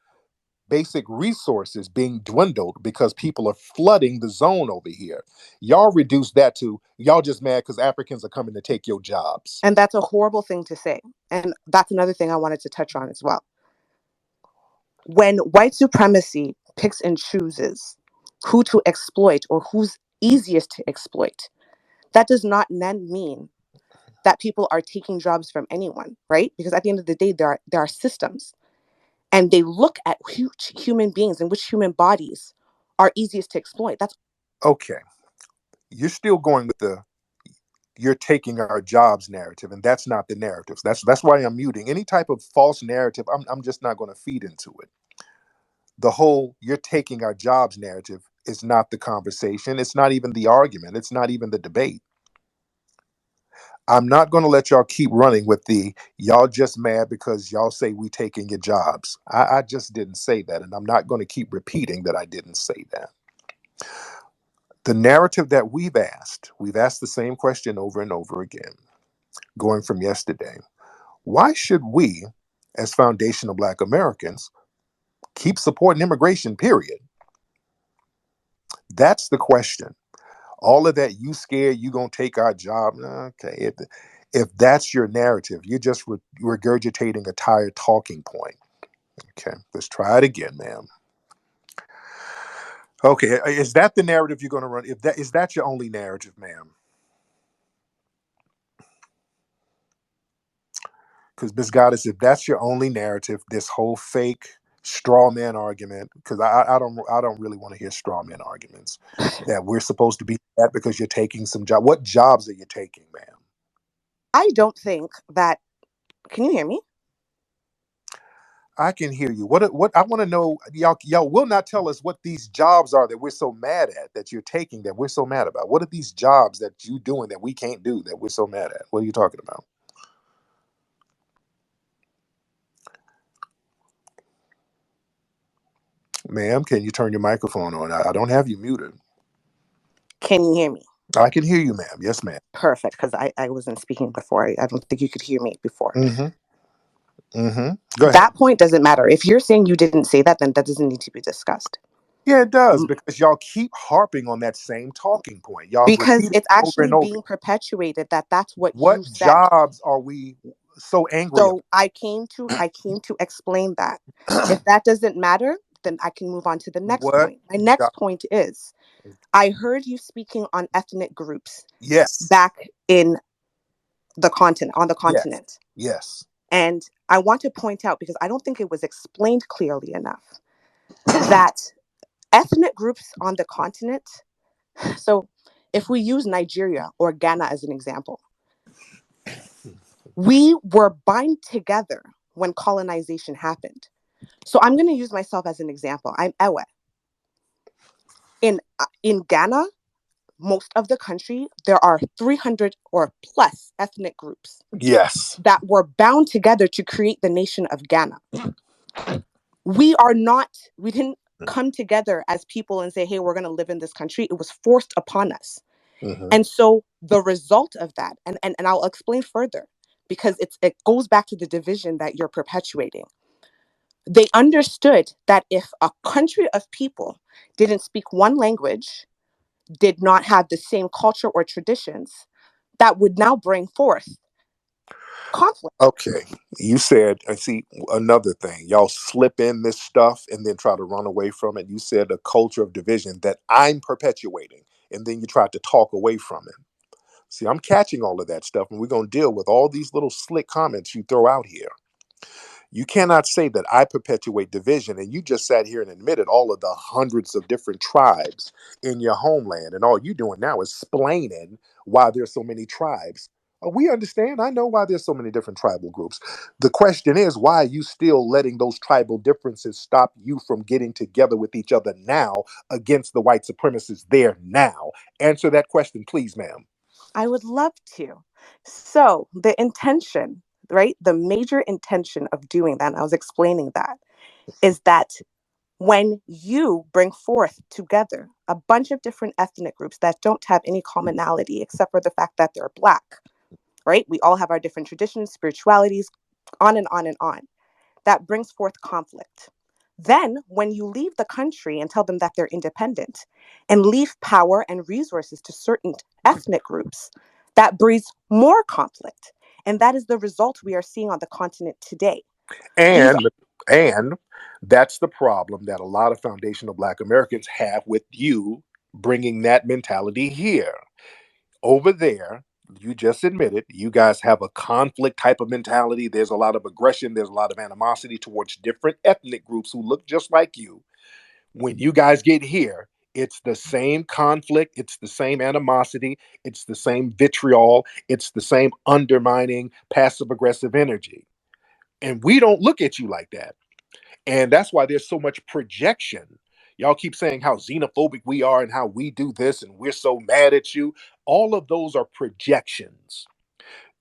basic resources being dwindled because people are flooding the zone over here. Y'all reduce that to y'all just mad because Africans are coming to take your jobs. And that's a horrible thing to say. And that's another thing I wanted to touch on as well. When white supremacy picks and chooses who to exploit or who's easiest to exploit, that does not then mean that people are taking jobs from anyone, right? Because at the end of the day, there are systems, and they look at which human beings and which human bodies are easiest to exploit. That's okay. You're still going with the you're taking our jobs narrative, and that's not the narrative. That's why I'm muting any type of false narrative. I'm just not going to feed into it. The whole you're taking our jobs narrative is not the conversation. It's not even the argument. It's not even the debate. I'm not going to let y'all keep running with the y'all just mad because y'all say we taking your jobs. I just didn't say that, and I'm not going to keep repeating that I didn't say that. The narrative that we've asked the same question over and over again, going from yesterday. Why should we, as foundational Black Americans, keep supporting immigration, period? That's the question. All of that, you scared you gonna take our job. Okay, if that's your narrative, you're just regurgitating a tired talking point. Okay, let's try it again, ma'am. Okay, is that the narrative you're gonna run? If that is that your only narrative, ma'am? Because Ms. Goddess, if that's your only narrative, this whole fake straw man argument, because I don't really want to hear straw man arguments that we're supposed to be that because you're taking some job. What jobs are you taking, ma'am? I don't think that. Can you hear me? I can hear you. What I want to know, y'all will not tell us what these jobs are that we're so mad at that you're taking that we're so mad about. What are these jobs that you doing that we can't do that we're so mad at? What are you talking about? Ma'am, can you turn your microphone on? I don't have you muted. Can you hear me? I can hear you, ma'am. Yes, ma'am. Perfect, because I wasn't speaking before. I don't think you could hear me before. Mm-hmm. Mm-hmm. Go ahead. That point doesn't matter. If you're saying you didn't say that, then that doesn't need to be discussed. Yeah, it does, because y'all keep harping on that same talking point. Y'all Because repeat it it's over actually and over. being perpetuated that's what What you said. jobs are we so angry So I came to explain that. about? If that doesn't matter, then I can move on to the next What point. My next job? point is I heard you speaking on ethnic groups Yes. back in the continent, on the Yes. continent. Yes. And I want to point out, because I don't think it was explained clearly enough, that ethnic groups on the continent, so if we use Nigeria or Ghana as an example, we were bind together when colonization happened. So I'm going to use myself as an example. I'm Ewe. In Ghana, most of the country, there are 300 or plus ethnic groups Yes. that were bound together to create the nation of Ghana. We didn't come together as people and say, hey, we're going to live in this country. It was forced upon us. Mm-hmm. And so the result of that, and I'll explain further, because it goes back to the division that you're perpetuating. They understood that if a country of people didn't speak one language, did not have the same culture or traditions, that would now bring forth conflict. Okay, you said, and see another thing, y'all slip in this stuff and then try to run away from it. You said a culture of division that I'm perpetuating, and then you tried to talk away from it. See, I'm catching all of that stuff, and we're going to deal with all these little slick comments you throw out here. You cannot say that I perpetuate division, and you just sat here and admitted all of the hundreds of different tribes in your homeland, and all you doing now is splaining why there's so many tribes. We understand. I know why there's so many different tribal groups. The question is, why are you still letting those tribal differences stop you from getting together with each other now against the white supremacists there now? Answer that question, please, ma'am. I would love to. So, the intention, right? The major intention of doing that, and I was explaining that, is that when you bring forth together a bunch of different ethnic groups that don't have any commonality except for the fact that they're Black, right? We all have our different traditions, spiritualities, on and on and on. That brings forth conflict. Then, when you leave the country and tell them that they're independent and leave power and resources to certain ethnic groups, that breeds more conflict. And that is the result we are seeing on the continent today. These And that's the problem that a lot of foundational Black Americans have with you bringing that mentality here. Over there, you just admitted you guys have a conflict type of mentality. There's a lot of aggression, there's a lot of animosity towards different ethnic groups who look just like you. When you guys get here, it's the same conflict, it's the same animosity, it's the same vitriol, it's the same undermining passive aggressive energy. And we don't look at you like that. And that's why there's so much projection. Y'all keep saying how xenophobic we are and how we do this and we're so mad at you. All of those are projections.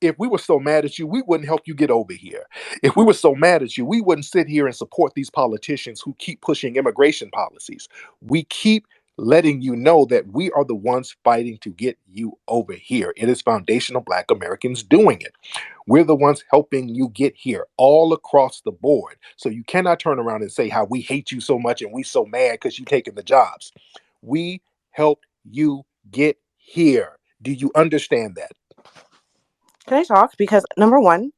If we were so mad at you, we wouldn't help you get over here. If we were so mad at you, we wouldn't sit here and support these politicians who keep pushing immigration policies. We keep letting you know that we are the ones fighting to get you over here. It is foundational Black Americans doing it. We're the ones helping you get here all across the board. So you cannot turn around and say how we hate you so much and we so mad because you taking the jobs. We helped you get here. Do you understand that? Can I talk? Because number one,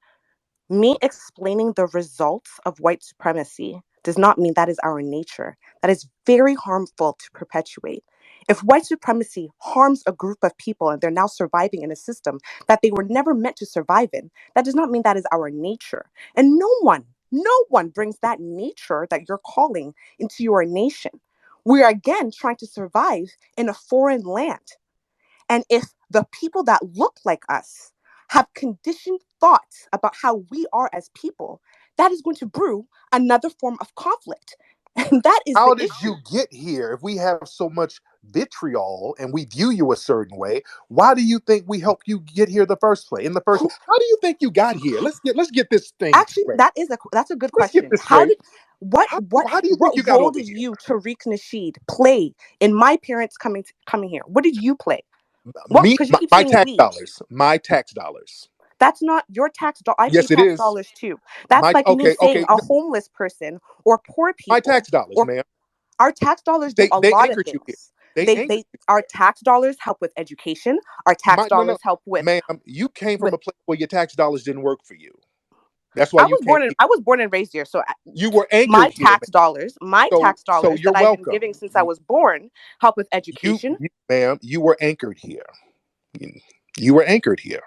me explaining the results of white supremacy does not mean that is our nature. That is very harmful to perpetuate. If white supremacy harms a group of people and they're now surviving in a system that they were never meant to survive in, that does not mean that is our nature. And no one brings that nature that you're calling into your nation. We are again trying to survive in a foreign land. And if the people that look like us have conditioned thoughts about how we are as people, that is going to brew another form of conflict. And that is How the did issue. you get here if we have so much vitriol and we view you a certain way? Why do you think we helped you get here the first place? In the first, how do you think you got here? Let's get this thing Actually, straight. that's a good Let's get question. this How straight. did what How, what how do you think what you got role over did here? you, Tariq Nasheed, play in my parents coming here? What did you play? What, Me, because you my, keep my saying tax we. dollars, my tax dollars. That's not your tax dollar. I pay Yes, it tax is. dollars too. That's My like me okay, saying okay. a homeless person or poor My people tax dollars, or ma'am. our tax dollars do a They lot of anchored you here. things. They anchored They you our here. tax dollars help with education. Our tax My no no, dollars help with ma'am. You came from with a place where your tax dollars didn't work for you. That's why you came here. I was born and raised here. So You were my anchored here, tax dollars, my so tax so dollars you're that I've been welcome. giving since I was born help with You, education. you ma'am, you were anchored here. You were anchored here,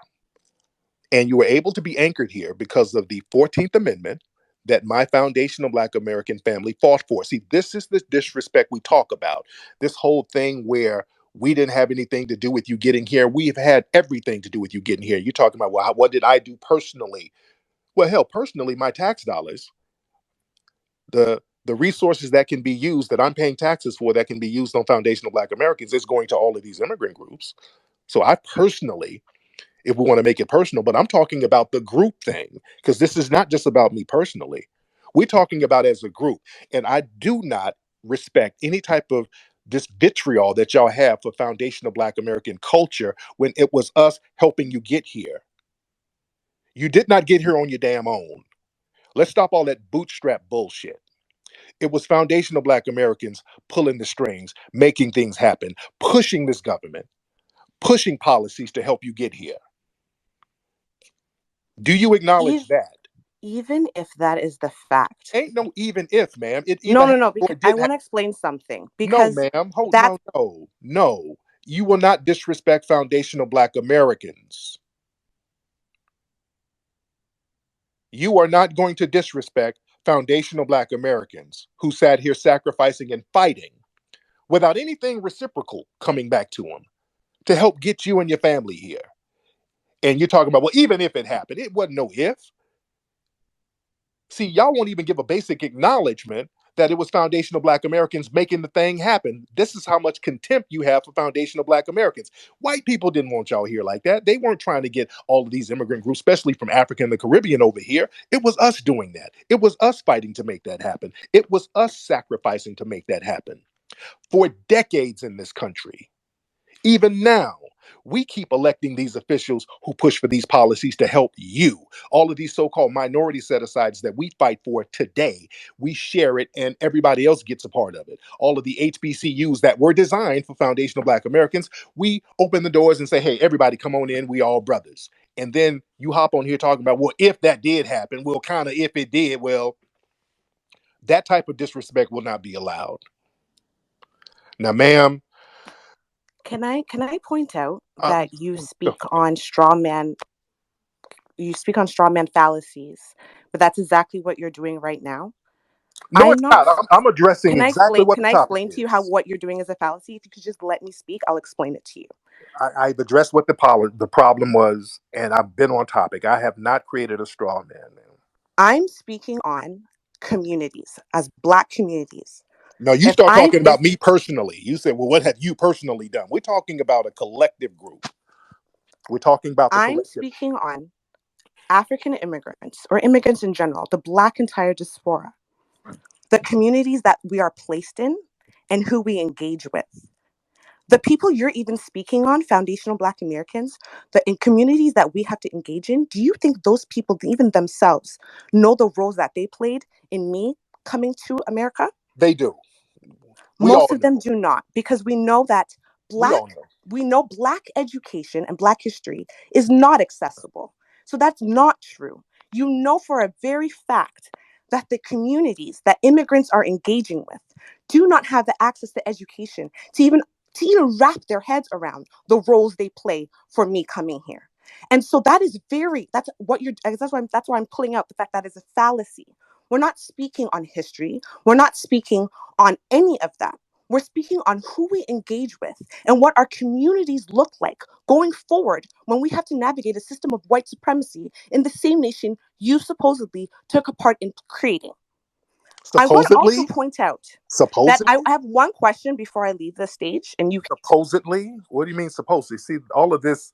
and you were able to be anchored here because of the 14th Amendment that my foundational Black American family fought for. See, this is the disrespect we talk about. This whole thing where we didn't have anything to do with you getting here. We've had everything to do with you getting here. You're talking about, well, what did I do personally? Well, hell, personally, my tax dollars, the resources that can be used that I'm paying taxes for that can be used on foundational Black Americans is going to all of these immigrant groups. So I personally, if we want to make it personal, but I'm talking about the group thing because this is not just about me personally. We're talking about as a group, and I do not respect any type of this vitriol that y'all have for foundational Black American culture when it was us helping you get here. You did not get here on your damn own. Let's stop all that bootstrap bullshit. It was foundational Black Americans pulling the strings, making things happen, pushing this government, pushing policies to help you get here. Do you acknowledge Eve, that? even if that is the fact. Ain't no even if, ma'am. It either No, no, happened no, or because it I didn't want happen. to explain something. No, Because ma'am. Hold that's no. You will not disrespect foundational Black Americans. You are not going to disrespect foundational Black Americans who sat here sacrificing and fighting without anything reciprocal coming back to them to help get you and your family here. And you're talking about, well, even if it happened, it wasn't no if. See, y'all won't even give a basic acknowledgement that it was foundational Black Americans making the thing happen. This is how much contempt you have for foundational Black Americans. White people didn't want y'all here like that. They weren't trying to get all of these immigrant groups, especially from Africa and the Caribbean, over here. It was us doing that. It was us fighting to make that happen. It was us sacrificing to make that happen for decades in this country. Even now, we keep electing these officials who push for these policies to help you. All of these so called minority set asides that we fight for today, we share it and everybody else gets a part of it. All of the HBCUs that were designed for foundational Black Americans, we open the doors and say, hey, everybody come on in, we all brothers. And then you hop on here talking about, well, if that did happen, well, kind of if it did, well, that type of disrespect will not be allowed. Now, ma'am, can I point out uh, that you speak on straw man fallacies, but that's exactly what you're doing right now. no, I'm it's not not. I'm addressing exactly what can the I topic explain to you how is. what you're doing is a fallacy? If you could just let me speak, I'll explain it to you. I've addressed what the problem was, and I've been on topic. I have not created a straw man. I'm speaking on communities as Black communities. No, you If start I'm talking if about me personally. You said, well, what have you personally done? We're talking about a collective group. We're talking about the I'm collective. speaking on African immigrants or immigrants in general, the Black entire diaspora, the communities that we are placed in and who we engage with. The people you're even speaking on, foundational Black Americans, the in communities that we have to engage in, do you think those people, even themselves, know the roles that they played in me coming to America? They do. We Most all of them know. do not, because we know that We all black know. we know Black education and Black history is not accessible. So that's not true. You know for a very fact that the communities that immigrants are engaging with do not have the access to education to even wrap their heads around the roles they play for me coming here. And so that's what you're that's why I'm pulling out the fact that is a fallacy. We're not speaking on history. We're not speaking on any of that. We're speaking on who we engage with and what our communities look like going forward when we have to navigate a system of white supremacy in the same nation you supposedly took a part in creating. I want to also Supposedly, point out that I supposedly, have one question before I leave the stage, and you. supposedly. What do you mean supposedly? See, all of this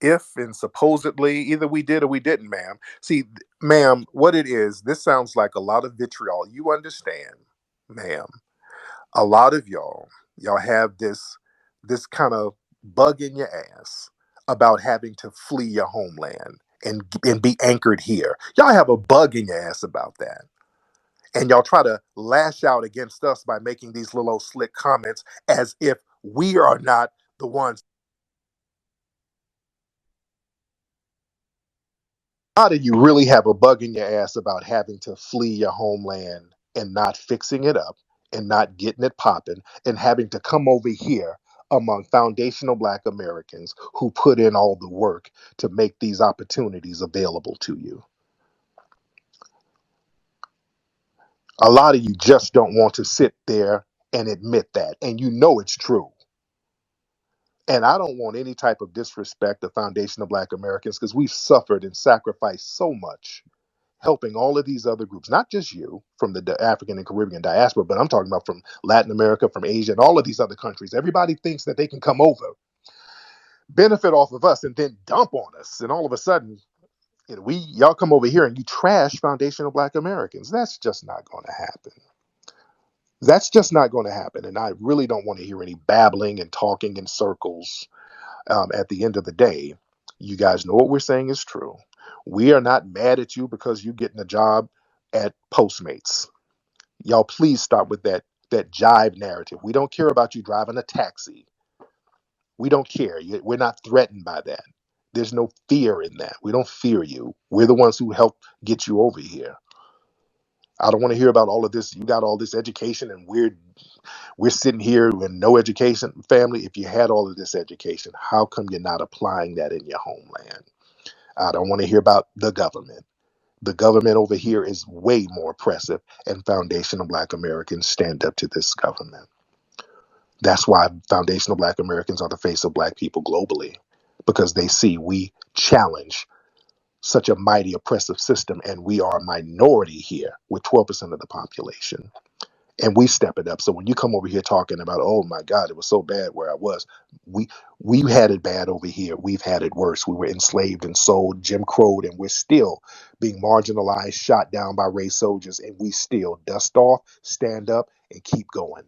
if and supposedly, either we did or we didn't, ma'am. See, ma'am, what it is, this sounds like a lot of vitriol. You understand, ma'am. A lot of y'all have this kind of bug in your ass about having to flee your homeland and be anchored here. Y'all have a bug in your ass about that. And y'all try to lash out against us by making these little slick comments as if we are not the ones. How do you really have a bug in your ass about having to flee your homeland and not fixing it up and not getting it popping and having to come over here among foundational Black Americans who put in all the work to make these opportunities available to you? A lot of you just don't want to sit there and admit that, and you know it's true. And I don't want any type of disrespect of foundational Black Americans because we've suffered and sacrificed so much helping all of these other groups, not just you from the African and Caribbean diaspora, but I'm talking about from Latin America, from Asia, and all of these other countries. Everybody thinks that they can come over, benefit off of us, and then dump on us. And all of a sudden, y'all come over here and you trash foundational Black Americans. That's just not going to happen. That's just not going to happen. And I really don't want to hear any babbling and talking in circles. At the end of the day, you guys know what we're saying is true. We are not mad at you because you're getting a job at Postmates. Y'all, please stop with that jive narrative. We don't care about you driving a taxi. We don't care. We're not threatened by that. There's no fear in that. We don't fear you. We're the ones who helped get you over here. I don't want to hear about all of this. You got all this education and we're sitting here with no education. Family, if you had all of this education, how come you're not applying that in your homeland? I don't want to hear about the government. The government over here is way more oppressive, and foundational Black Americans stand up to this government. That's why foundational Black Americans are the face of Black people globally, because they see we challenge such a mighty oppressive system, and we are a minority here with 12% of the population. And we step it up. So when you come over here talking about, oh my God, it was so bad where I was, we had it bad over here. We've had it worse. We were enslaved and sold, Jim Crowed, and we're still being marginalized, shot down by race soldiers, and we still dust off, stand up, and keep going.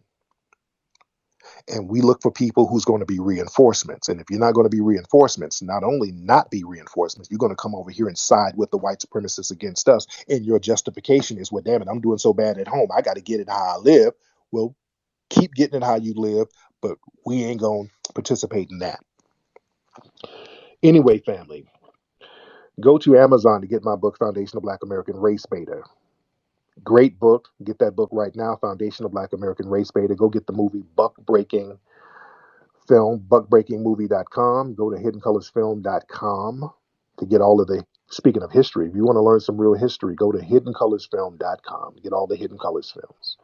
And we look for people who's going to be reinforcements. And if you're not going to be reinforcements, not only not be reinforcements, you're going to come over here and side with the white supremacists against us. And your justification is, well, damn it, I'm doing so bad at home. I got to get it how I live. Well, keep getting it how you live, but we ain't going to participate in that. Anyway, family, go to Amazon to get my book, Foundation of Black American Race Beta. Great book. Get that book right now, Foundation of Black American Race Beta. Go get the movie Buck Breaking Film, buckbreakingmovie.com. Go to hiddencolorsfilm.com to get all of the, speaking of history, if you want to learn some real history, go to hiddencolorsfilm.com. Get all the Hidden Colors films.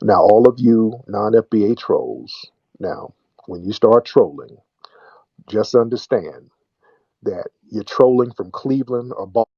Now, all of you non-FBA trolls, now, when you start trolling, just understand that you're trolling from Cleveland or Baltimore.